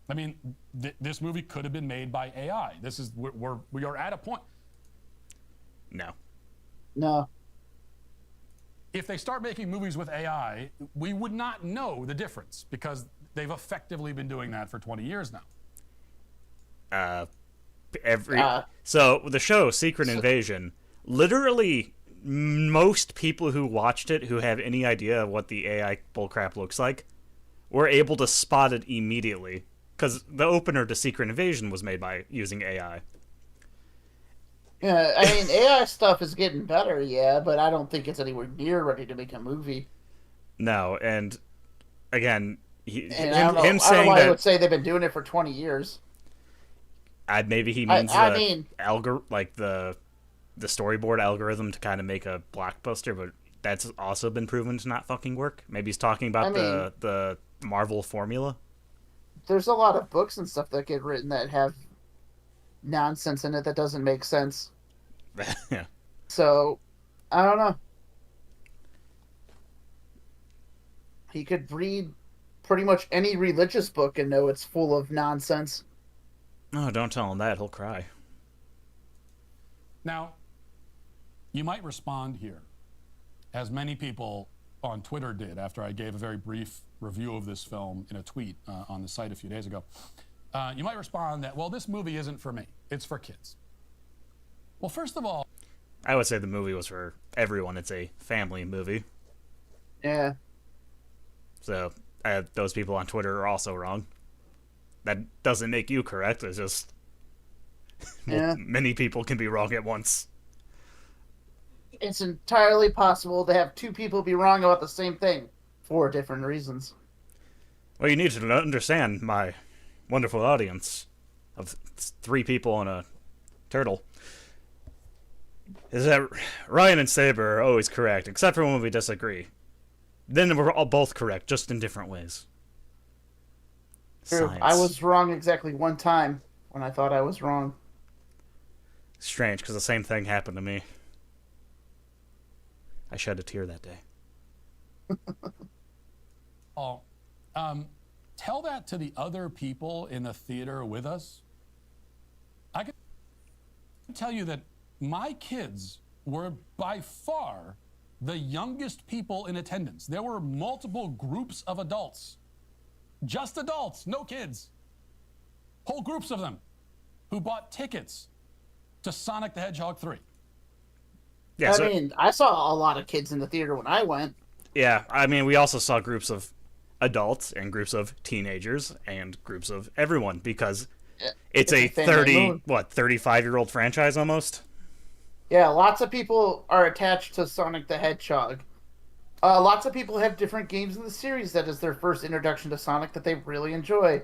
I mean, this movie could have been made by AI. We are at a point. No. If they start making movies with AI, we would not know the difference because they've effectively been doing that for 20 years now. So the show Secret Invasion, literally most people who watched it who have any idea of what the AI bullcrap looks like were able to spot it immediately because the opener to Secret Invasion was made by using AI. Yeah, I mean, AI stuff is getting better, yeah, but I don't think it's anywhere near ready to make a movie. No, and again, I don't know why I would say they've been doing it for 20 years. Maybe he means the storyboard algorithm to kind of make a blockbuster, but that's also been proven to not fucking work. Maybe he's talking about the Marvel formula. There's a lot of books and stuff that get written that have nonsense in it that doesn't make sense. Yeah. So, I don't know. He could read pretty much any religious book and know it's full of nonsense. Oh, don't tell him that. He'll cry. Now, you might respond here, as many people on Twitter did after I gave a very brief review of this film in a tweet on the site a few days ago. You might respond that, well, this movie isn't for me. It's for kids. Well, first of all, I would say the movie was for everyone. It's a family movie. Yeah. So those people on Twitter are also wrong. That doesn't make you correct. It's just many people can be wrong at once. It's entirely possible to have two people be wrong about the same thing for different reasons. Well, you need to understand, my wonderful audience of 3 people and a turtle, is that Ryan and Saber are always correct, except for when we disagree. Then we're all both correct, just in different ways. True. I Science. was wrong exactly one time when I thought I was wrong. Strange, because the same thing happened to me. I shed a tear that day. Oh, tell that to the other people in the theater with us. I can tell you that my kids were by far the youngest people in attendance. There were multiple groups of adults, just adults, no kids, whole groups of them who bought tickets to Sonic the Hedgehog 3. Yeah, I mean, I saw a lot of kids in the theater when I went. yeah, I mean, we also saw groups of adults and groups of teenagers and groups of everyone because it's a family 35-year-old franchise almost. Yeah, lots of people are attached to Sonic the Hedgehog. Lots of people have different games in the series that is their first introduction to Sonic that they really enjoy.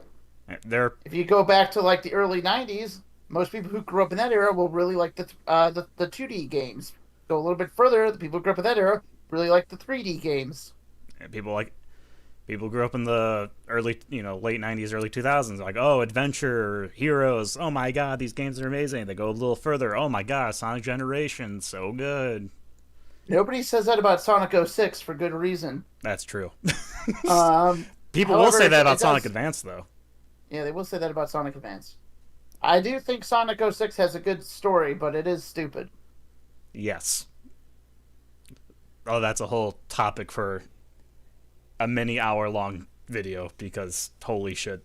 They're If you go back to like the early '90s, most people who grew up in that era will really like the 2D games. Go a little bit further, the people who grew up in that era really like the 3D games. people grew up in the early, late 90s, early 2000s, like, oh, adventure, heroes, oh my god, these games are amazing. They go a little further, oh my god, Sonic Generation, so good. Nobody says that about Sonic 06 for good reason. That's true. People will say that about Sonic Advance, though. Yeah, they will say that about Sonic Advance. I do think Sonic 06 has a good story, but it is stupid. Yes. Oh, that's a whole topic for a many hour long video because holy shit,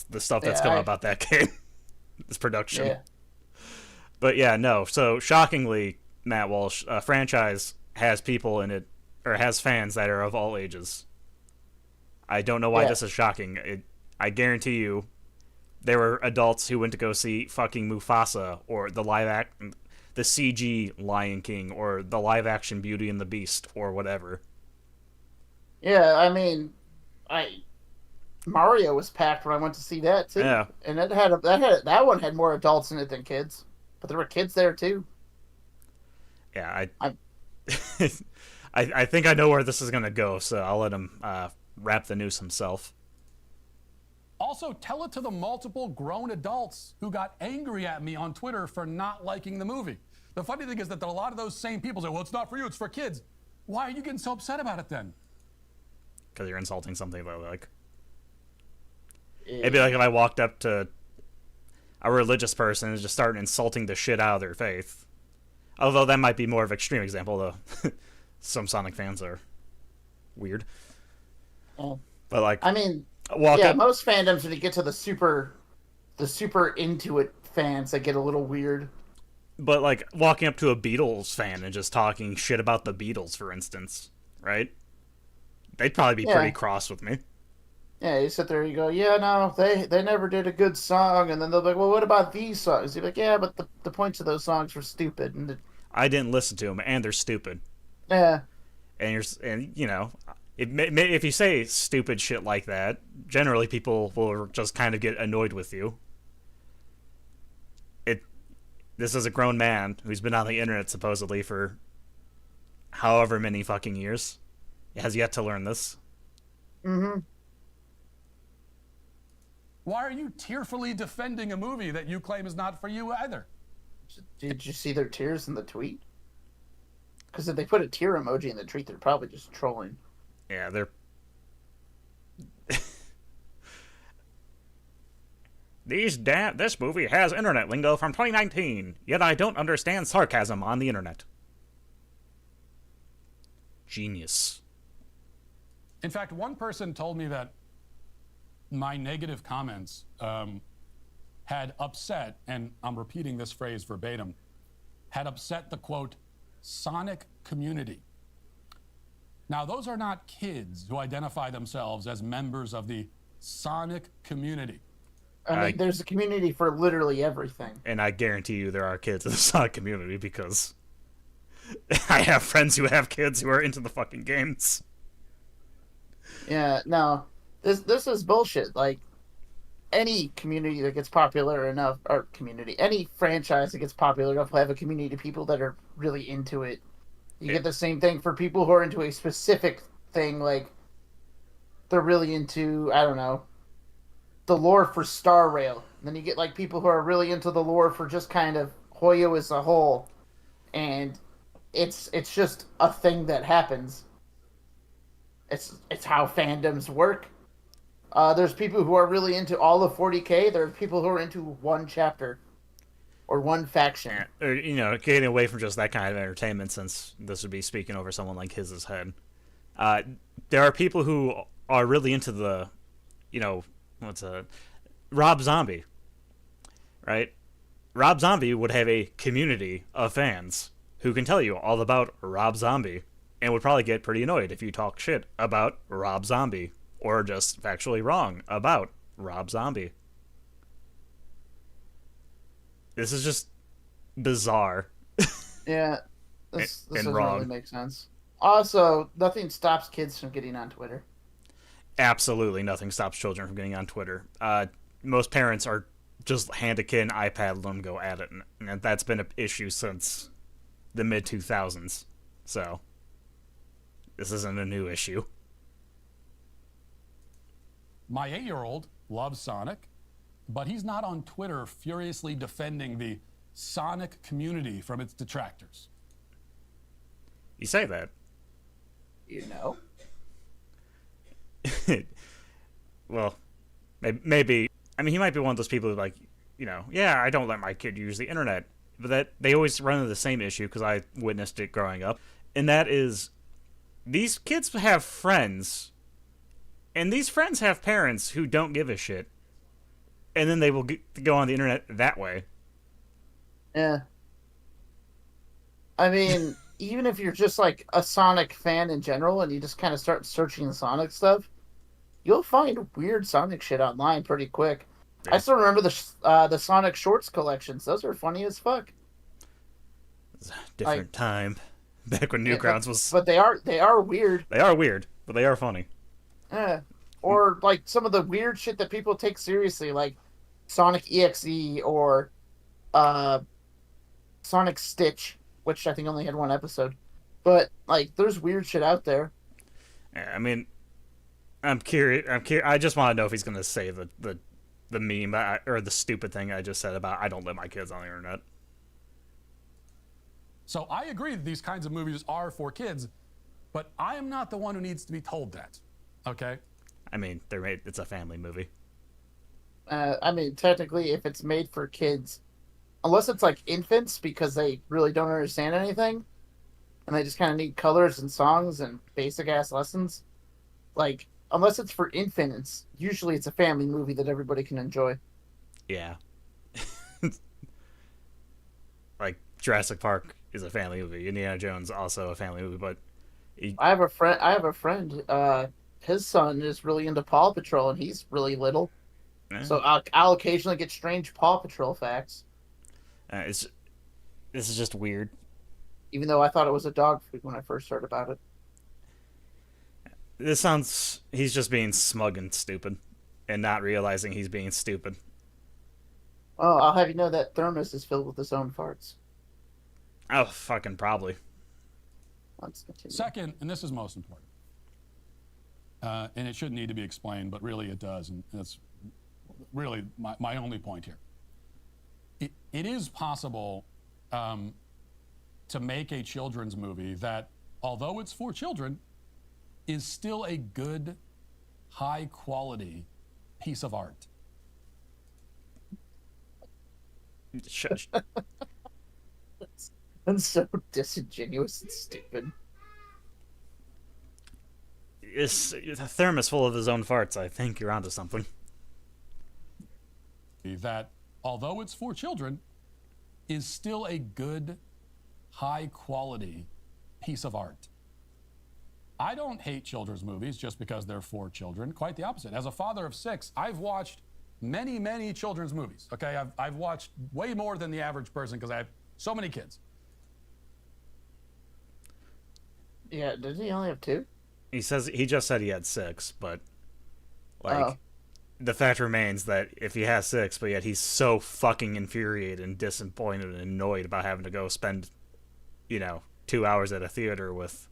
the stuff that's come about that game, this production. Yeah. But yeah, no. So shockingly, Matt Walsh, a franchise has people in it, or has fans that are of all ages. I don't know why this is shocking. I guarantee you, there were adults who went to go see fucking Mufasa or the the CG Lion King or the live action Beauty and the Beast or whatever. Yeah, I mean, Mario was packed when I went to see that too. Yeah. And that one had more adults in it than kids, but there were kids there too. Yeah, I think I know where this is gonna go, so I'll let him wrap the news himself. Also, tell it to the multiple grown adults who got angry at me on Twitter for not liking the movie. The funny thing is that a lot of those same people say, well, it's not for you, it's for kids. Why are you getting so upset about it then? Because you're insulting something that I like. It'd be like if I walked up to a religious person and just started insulting the shit out of their faith. Although that might be more of an extreme example, though. Some Sonic fans are weird. Oh. But like, I mean, up, most fandoms when you get to the super into it fans, they get a little weird. But like walking up to a Beatles fan and just talking shit about the Beatles, for instance, right? They'd probably be pretty cross with me. Yeah, you sit there and you go, yeah, no, they never did a good song, and then they'll be like, well, what about these songs? You're like, yeah, but the points of those songs were stupid, and I didn't listen to them, and they're stupid. Yeah. And if you say stupid shit like that, generally people will just kind of get annoyed with you. This is a grown man who's been on the internet supposedly for however many fucking years. He has yet to learn this. Mm-hmm. Why are you tearfully defending a movie that you claim is not for you either? Did you see their tears in the tweet? Because if they put a tear emoji in the tweet, they're probably just trolling. Yeah, they're... This movie has internet lingo from 2019, yet I don't understand sarcasm on the internet. Genius. In fact, one person told me that my negative comments had upset, and I'm repeating this phrase verbatim, had upset the, quote, Sonic community. Now, those are not kids who identify themselves as members of the Sonic community. I mean, there's a community for literally everything. And I guarantee you there are kids in the Sonic community because I have friends who have kids who are into the fucking games. Yeah, no. This is bullshit. Like, any community that gets popular enough, any franchise that gets popular enough will have a community of people that are really into it. You get the same thing for people who are into a specific thing, like, they're really into, I don't know, the lore for Star Rail. And then you get like people who are really into the lore for just kind of Hoyo as a whole, and it's just a thing that happens. It's how fandoms work. There's people who are really into all of 40K. There's people who are into one chapter or one faction. Or, getting away from just that kind of entertainment, since this would be speaking over someone like his head. There are people who are really into the, Rob Zombie, right? Rob Zombie would have a community of fans who can tell you all about Rob Zombie, and would probably get pretty annoyed if you talk shit about Rob Zombie, or just factually wrong about Rob Zombie. This is just bizarre. Yeah, this doesn't wrong. really make sense. Also, nothing stops kids from getting on Twitter. Absolutely nothing stops children from getting on Twitter. Most parents are just hand a kid an iPad and let them go at it, and that's been an issue since the mid-2000s. So, this isn't a new issue. My 8-year-old loves Sonic, but he's not on Twitter furiously defending the Sonic community from its detractors. You say that. You know? Well, maybe. I mean, he might be one of those people who, like, yeah, I don't let my kid use the internet. But that they always run into the same issue, because I witnessed it growing up. And that is, these kids have friends, and these friends have parents who don't give a shit. And then they will go on the internet that way. Yeah. I mean, even if you're just like a Sonic fan in general and you just kind of start searching Sonic stuff, you'll find weird Sonic shit online pretty quick. Yeah. I still remember the Sonic Shorts collections. Those are funny as fuck. It's a different time. Back when Newgrounds was... But they are weird. They are weird, but they are funny. Yeah. Or like some of the weird shit that people take seriously, like Sonic EXE or Sonic Stitch, which I think only had one episode. But like, there's weird shit out there. Yeah, I mean, I'm curious. I just want to know if he's gonna say the meme or the stupid thing I just said about I don't let my kids on the internet. So I agree that these kinds of movies are for kids, but I am not the one who needs to be told that. Okay. I mean, it's a family movie. I mean, technically, if it's made for kids, unless it's like infants because they really don't understand anything, and they just kind of need colors and songs and basic ass lessons, like unless it's for infants, usually it's a family movie that everybody can enjoy. Yeah. Like Jurassic Park is a family movie. Indiana Jones also a family movie, but I have a friend. His son is really into Paw Patrol, and he's really little. Yeah. So I'll occasionally get strange Paw Patrol facts. This is just weird. Even though I thought it was a dog food when I first heard about it. He's just being smug and stupid, and not realizing he's being stupid. Oh, I'll have you know that thermos is filled with his own farts. Oh, fucking probably. Let's continue. Second, and this is most important, and it shouldn't need to be explained, but really it does, and that's really my only point here. It is possible to make a children's movie that, although it's for children, is still a good, high-quality piece of art. Shush. That's so disingenuous and stupid. It's a thermos full of his own farts. I think you're onto something. That, although it's for children, is still a good, high-quality piece of art. I don't hate children's movies just because they're for children. Quite the opposite. As a father of 6, I've watched many, many children's movies. Okay, I've watched way more than the average person because I have so many kids. Yeah, did he only have 2? He just said he had 6, but the fact remains that if he has 6, but yet he's so fucking infuriated and disappointed and annoyed about having to go spend, 2 hours at a theater with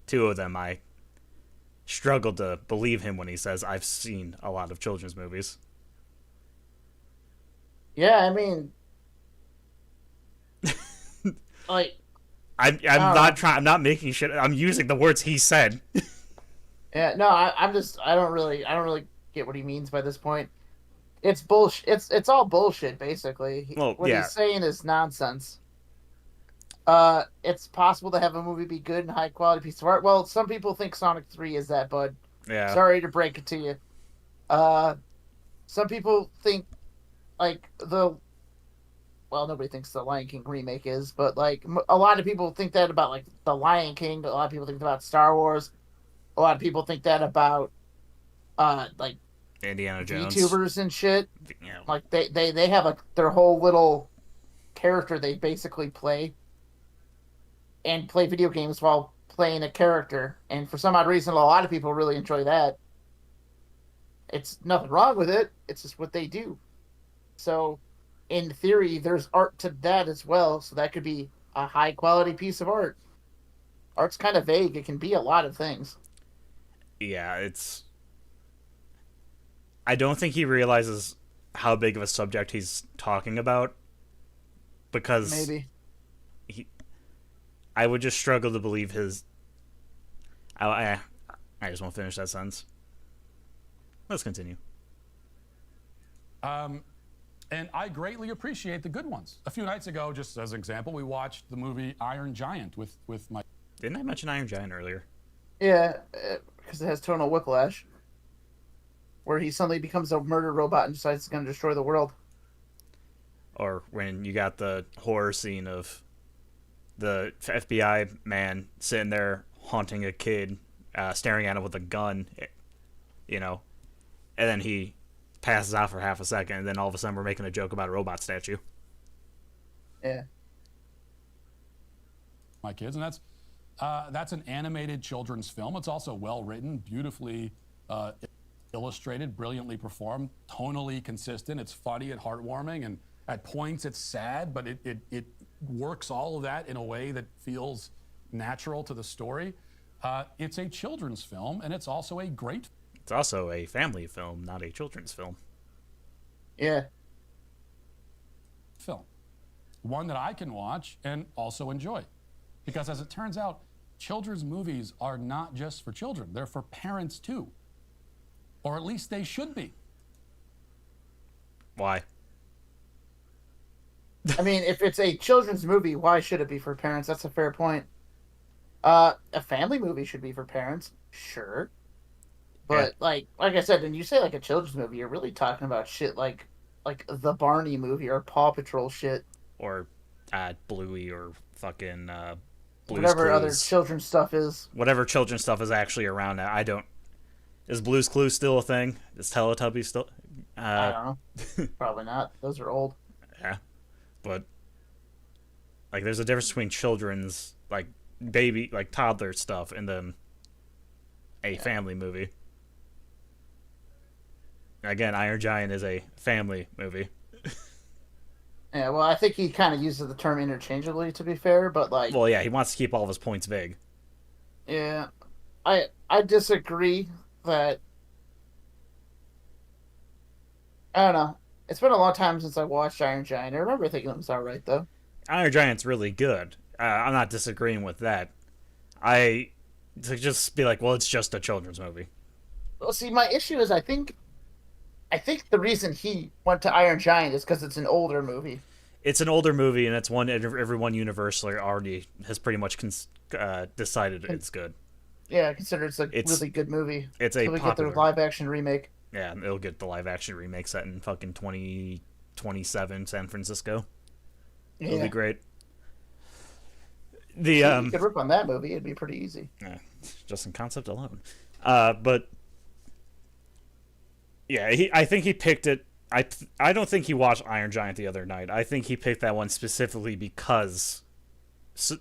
2 of them, I struggle to believe him when he says I've seen a lot of children's movies. Yeah, I mean, like, I I'm don't not know. trying. I'm not making shit. I'm using the words he said. Yeah, no, I'm just, I don't really get what he means by this point. It's bullshit. It's all bullshit, basically. Well, What yeah, he's saying is nonsense. It's possible to have a movie be good and high quality piece of art. Well, some people think Sonic 3 is that, bud. yeah. Sorry to break it to you. Uh, some people think like well, nobody thinks the Lion King remake is, but like a lot of people think that about like the Lion King. A lot of people think about Star Wars. A lot of people think that about like Indiana Jones. VTubers and shit. You know, Like they have their whole little character they basically play and play video games while playing a character. And for some odd reason, a lot of people really enjoy that. It's nothing wrong with it. It's just what they do. So, in theory, there's art to that as well. So that could be a high quality piece of art. Art's kind of vague. It can be a lot of things. yeah. It's. I don't think he realizes how big of a subject he's talking about because Maybe. he. I would just struggle to believe his. I just won't finish that sentence. Let's continue. Um, and I greatly appreciate the good ones. A few nights ago, just as an example, we watched the movie Iron Giant with my Didn't I mention Iron Giant earlier? Yeah, because it has tonal whiplash, where he suddenly becomes a murder robot and decides he's going to destroy the world. Or when you got the horror scene of the FBI man sitting there haunting a kid, staring at him with a gun, you know, and then he passes out for half a second, and then all of a sudden we're making a joke about a robot statue. Yeah. my kids, and that's an animated children's film. It's also well written, beautifully illustrated, brilliantly performed, tonally consistent. It's funny and heartwarming, and at points it's sad, but it works all of that in a way that feels natural to the story. It's a children's film, and it's also a great It's also a family film, not a children's film. Yeah. film. One that I can watch and also enjoy. Because as it turns out, children's movies are not just for children, they're for parents too. Or at least they should be. Why? I mean, if it's a children's movie, why should it be for parents? That's a fair point. A family movie should be for parents, sure. Yeah. But like I said, when you say like a children's movie, you're really talking about shit like the Barney movie or Paw Patrol shit, Or Bluey or fucking Blue's whatever other Clues. children's stuff is. Whatever children's stuff is actually around now. I don't. Is Blue's Clues still a thing? Is Teletubbies still? I don't know. Probably not. Those are old. Yeah, but like, there's a difference between children's like baby, like toddler stuff, and then a family movie. Again, Iron Giant is a family movie. Yeah, well, I think he kind of uses the term interchangeably, to be fair, but like, Well, yeah, he wants to keep all of his points vague. yeah, I disagree that I don't know. It's been a long time since I watched Iron Giant. I remember thinking it was alright though. Iron Giant's really good. I'm not disagreeing with that. I to just be like, well, it's just a children's movie. Well, see, my issue is I think the reason he went to Iron Giant is because it's an older movie. It's an older movie, and it's one everyone universally already has pretty much decided it's good. Yeah, consider it's a It's- really good movie. It's a So we get the popular. live action remake. Yeah, it'll get the live action remake set in fucking 2027 San Francisco. It'll Yeah, be great. The you could rip on that movie. It'd be pretty easy. yeah, just in concept alone. But yeah, I think he picked it. I don't think he watched Iron Giant the other night. I think he picked that one specifically because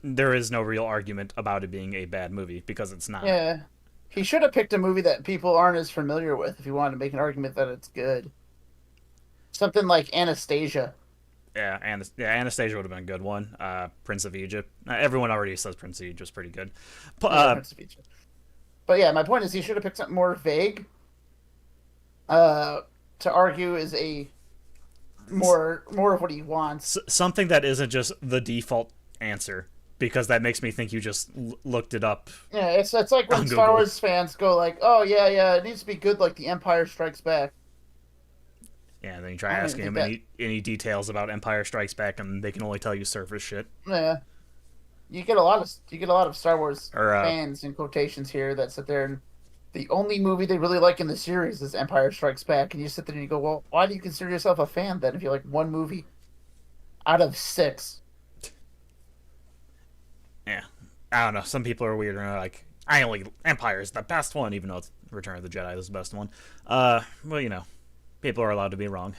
there is no real argument about it being a bad movie, because it's not. Yeah, he should have picked a movie that people aren't as familiar with if he wanted to make an argument that it's good. Something like Anastasia. Yeah, Anastasia would have been a good one. Prince of Egypt. Everyone already says Prince of Egypt's pretty good. Yeah, Prince of Egypt. But yeah, my point is he should have picked something more vague. To argue is a more of what he wants. Something that isn't just the default answer, because that makes me think you just looked it up. Yeah, it's like when On Star Google. Wars fans go like, "Oh yeah, it needs to be good like The Empire Strikes Back." Yeah, and then you try I don't asking even them think any details about Empire Strikes Back, and they can only tell you surface shit. Yeah, you get a lot of Star Wars Or fans in quotations here that sit there and the only movie they really like in the series is Empire Strikes Back, and you sit there and you go, "Well, why do you consider yourself a fan then if you like one movie out of 6?" yeah, I don't know. Some people are weird and are like, I only Empire is the best one, even though it's Return of the Jedi is the best one. Well, you know, people are allowed to be wrong.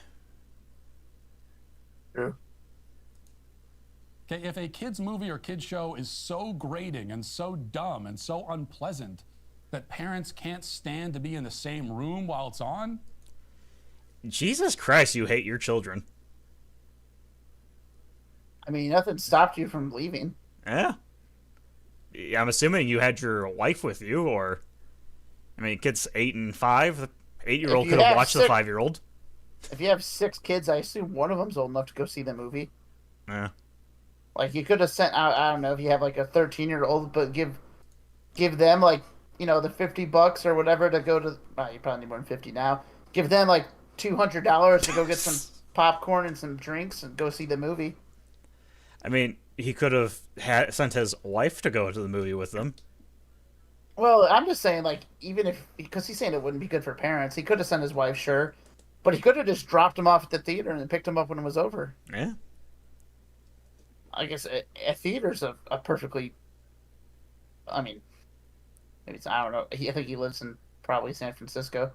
True. Okay, if a kid's movie or kid's show is so grating and so dumb and so unpleasant that parents can't stand to be in the same room while it's on, Jesus Christ, you hate your children. I mean, nothing stopped you from leaving. Yeah. I'm assuming you had your wife with you, or I mean, kids 8 and 5. The 8-year-old If you could have have watched the 5-year-old. If you have 6 kids, I assume one of them's old enough to go see the movie. Yeah. Like you could have sent out, I don't know if you have like a 13-year-old, but give them like, you know, the $50 or whatever to go to. You probably need more than 50 now. Give them like $200 to go get some popcorn and some drinks and go see the movie. I mean, he could have sent his wife to go to the movie with them. Well, I'm just saying, like, even if, because he's saying it wouldn't be good for parents, he could have sent his wife, sure, but he could have just dropped him off at the theater and then picked him up when it was over. Yeah. I guess a theater's a perfectly. I mean, maybe it's, I don't know. I think he lives in probably San Francisco.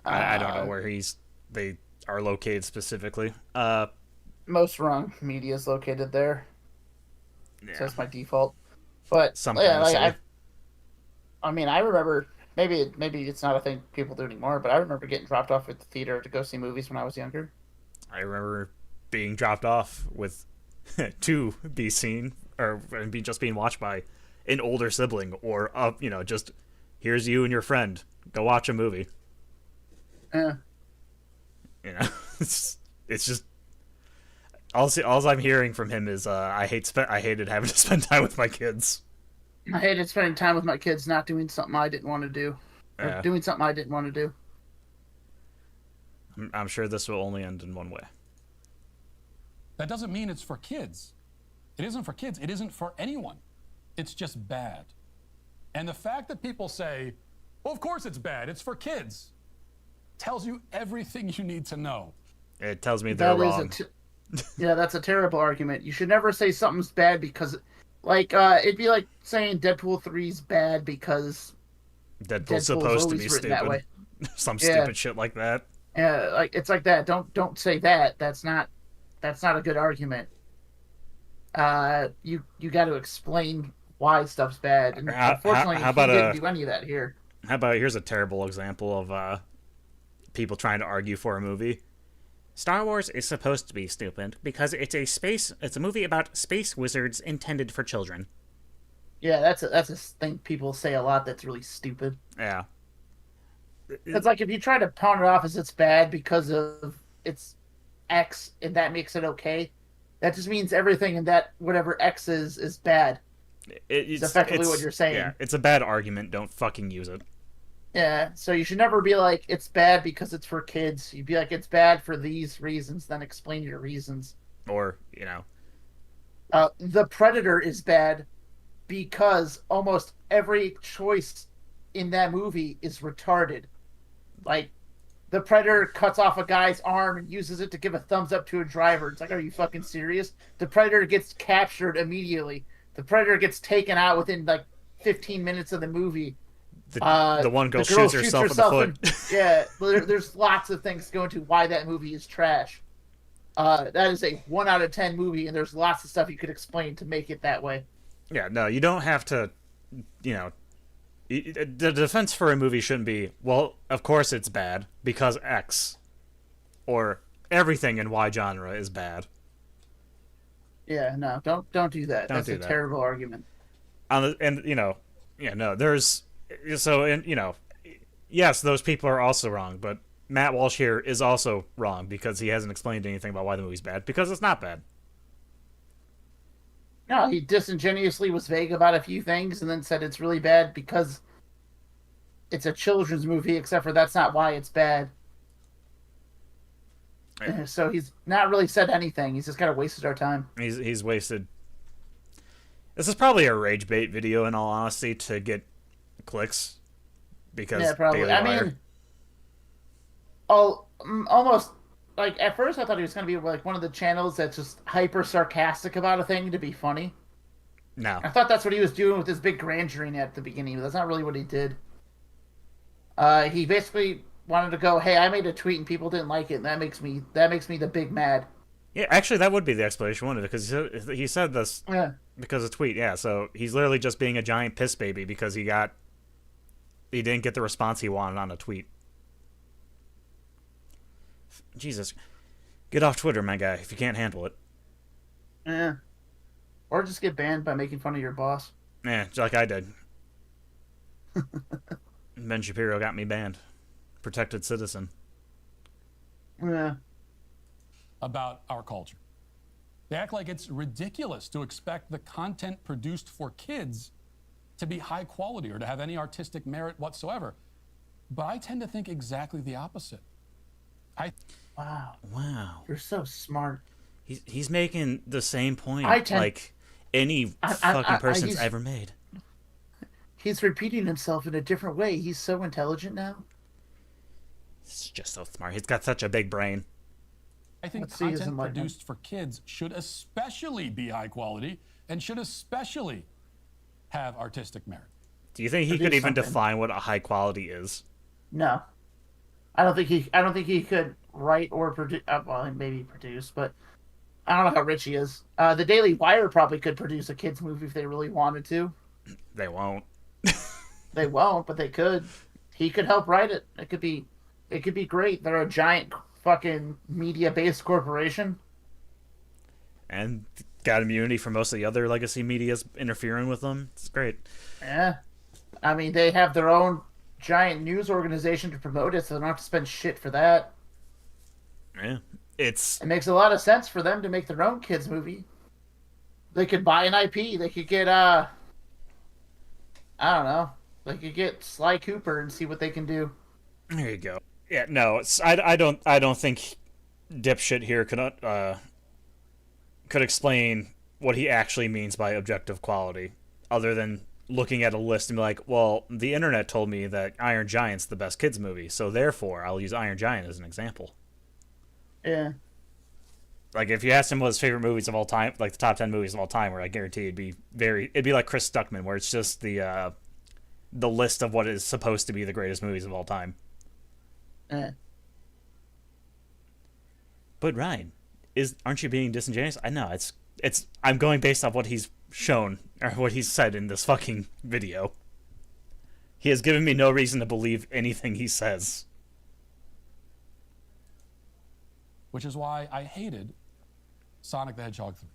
I don't know where they are located specifically. Most wrong media is located there. Yeah. So that's my default. But Some yeah, kind of like city. I mean, I remember maybe it's not a thing people do anymore, but I remember getting dropped off at the theater to go see movies when I was younger. I remember being dropped off with to be seen or being watched by an older sibling, or just here's you and your friend, go watch a movie. Yeah. You know, it's just all I'm hearing from him is I hated having to spend time with my kids. I hated spending time with my kids not doing something I didn't want to do. Or Yeah. doing something I didn't want to do. I'm sure this will only end in one way. that doesn't mean it's for kids. It isn't for kids. It isn't for anyone. It's just bad. And the fact that people say, well, of course it's bad, it's for kids, tells you everything you need to know. It tells me they're wrong. Yeah, that's a terrible argument. You should never say something's bad because, like, it'd be like saying Deadpool 3's bad because Deadpool's supposed to be always written that way. stupid. Some Yeah. stupid shit like that. Yeah, like it's like that. Don't say that. That's not a good argument. You got to explain why stuff's bad. And unfortunately, how he about didn't do any of that here. How about here's a terrible example of people trying to argue for a movie. Star Wars is supposed to be stupid because it's a movie about space wizards intended for children. Yeah, that's a thing people say a lot. That's really stupid. Yeah. It's like if you try to pawn it off as it's bad because of it's X and that makes it okay. That just means everything in that whatever X is bad. It's effectively what you're saying. Yeah, it's a bad argument. Don't fucking use it. Yeah, so you should never be like, it's bad because it's for kids. You'd be like, it's bad for these reasons, then explain your reasons. Or, The Predator is bad because almost every choice in that movie is retarded. Like, the Predator cuts off a guy's arm and uses it to give a thumbs up to a driver. It's like, are you fucking serious? The Predator gets captured immediately. The Predator gets taken out within, like, 15 minutes of the movie. The one girl shoots herself in the foot. Yeah, there's lots of things to go into why that movie is trash. That is a 1 out of 10 movie, and there's lots of stuff you could explain to make it that way. Yeah, no, you don't have to, the defense for a movie shouldn't be, well, of course it's bad, because X. Or everything in Y genre is bad. Yeah, no, don't do that. That's a terrible argument. There's... So, yes, those people are also wrong, but Matt Walsh here is also wrong because he hasn't explained anything about why the movie's bad, because it's not bad. No, he disingenuously was vague about a few things and then said it's really bad because it's a children's movie, except for that's not why it's bad. So he's not really said anything. He's just kind of wasted our time. He's wasted. This is probably a rage bait video, in all honesty, to get clicks. Because Yeah, probably. Daily I Wire. mean, almost like at first I thought he was going to be like one of the channels that's just hyper sarcastic about a thing to be funny. No. I thought that's what he was doing with his big grand jury at the beginning, but that's not really what he did. He basically wanted to go, "Hey, I made a tweet and people didn't like it, and that makes me the big mad." Yeah, actually, that would be the explanation, wouldn't it? Because he said this Yeah. because of tweet. Yeah, so he's literally just being a giant piss baby because he didn't get the response he wanted on a tweet. Jesus, get off Twitter, my guy, if you can't handle it. Yeah. Or just get banned by making fun of your boss. Yeah, like I did. Ben Shapiro got me banned. Protected citizen. Yeah. About our culture. They act like it's ridiculous to expect the content produced for kids to be high quality or to have any artistic merit whatsoever. But I tend to think exactly the opposite. Wow. You're so smart. He's making the same point like any fucking person's ever made. He's repeating himself in a different way. He's so intelligent now. He's just so smart. He's got such a big brain. I think content produced for kids should especially be high quality and should especially have artistic merit. Do you think he could even define what a high quality is? No. I don't think he could write or produce. Well, maybe produce, but I don't know how rich he is. The Daily Wire probably could produce a kids movie if they really wanted to. They won't. They won't, but they could. He could help write it. It could be great. They're a giant fucking media-based corporation, and got immunity from most of the other legacy media's interfering with them. It's great. Yeah, I mean they have their own giant news organization to promote it, so they don't have to spend shit for that. Yeah, it makes a lot of sense for them to make their own kids movie. They could buy an IP. They could get I don't know. They could get Sly Cooper and see what they can do. There you go. Yeah, no, I don't think dipshit here could explain what he actually means by objective quality, other than looking at a list and be like, well, the internet told me that Iron Giant's the best kids movie, so therefore I'll use Iron Giant as an example. Yeah. Like if you asked him what his favorite movies of all time, like the top 10 movies of all time, where I guarantee it'd be like Chris Stuckman, where it's just the list of what is supposed to be the greatest movies of all time. But Ryan, aren't you being disingenuous? I know it's I'm going based off what he's shown or what he's said in this fucking video. He has given me no reason to believe anything he says. Which is why I hated Sonic the Hedgehog 3.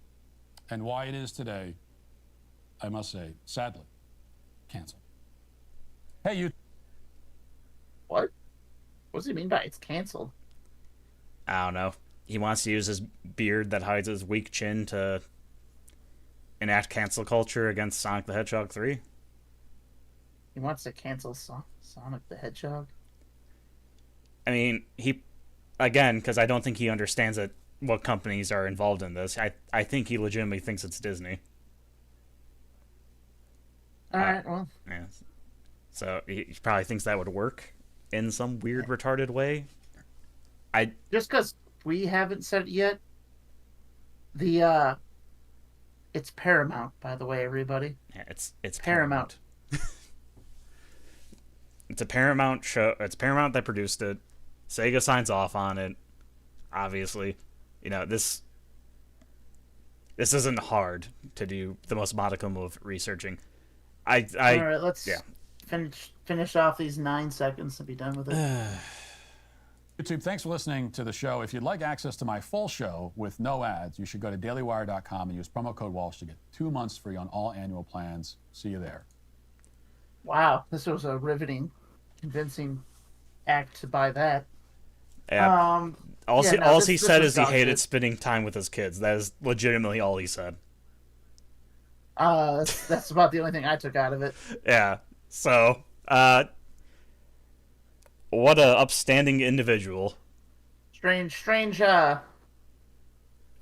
And why it is today, I must say, sadly, canceled. Hey, you. What? What does he mean by it's canceled? I don't know. He wants to use his beard that hides his weak chin to enact cancel culture against Sonic the Hedgehog 3. He wants to cancel Sonic the Hedgehog? I mean, again, because I don't think he understands what companies are involved in this. I think he legitimately thinks it's Disney. All right, well. Yeah. So he probably thinks that would work in some weird, retarded way. Just because we haven't said it yet, it's Paramount, by the way, everybody. Yeah, it's Paramount. It's a Paramount show. It's Paramount that produced it. Sega signs off on it. Obviously, this isn't hard to do the most modicum of researching. All right, let's finish off these 9 seconds and be done with it. YouTube, thanks for listening to the show. If you'd like access to my full show with no ads, you should go to dailywire.com and use promo code Walsh to get 2 months free on all annual plans. See you there. Wow, this was a riveting, convincing act to buy that. Yeah. All, Yeah, he, no, all this- he this said was is he dog hated shit. spending time with his kids. That is legitimately all he said. That's about the only thing I took out of it. Yeah. So, what a upstanding individual. Strange. I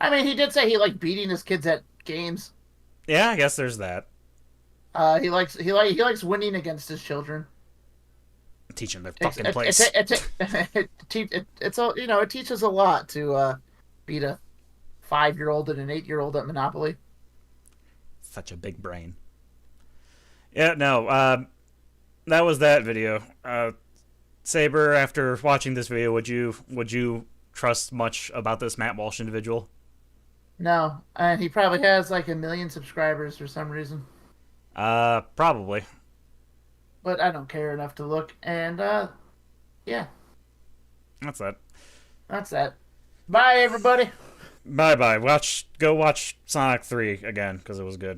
mean, he did say he liked beating his kids at games. Yeah, I guess there's that. He likes winning against his children. Teaching their It's fucking it, place. it's all it teaches a lot to beat a 5-year-old and an 8-year-old at Monopoly. Such a big brain. Yeah, no, that was that video. Saber, after watching this video, would you trust much about this Matt Walsh individual? No, and he probably has like 1 million subscribers for some reason. Probably. But I don't care enough to look. And yeah, That's that. that's that. Bye, everybody. Bye bye. Go watch Sonic 3 again because it was good.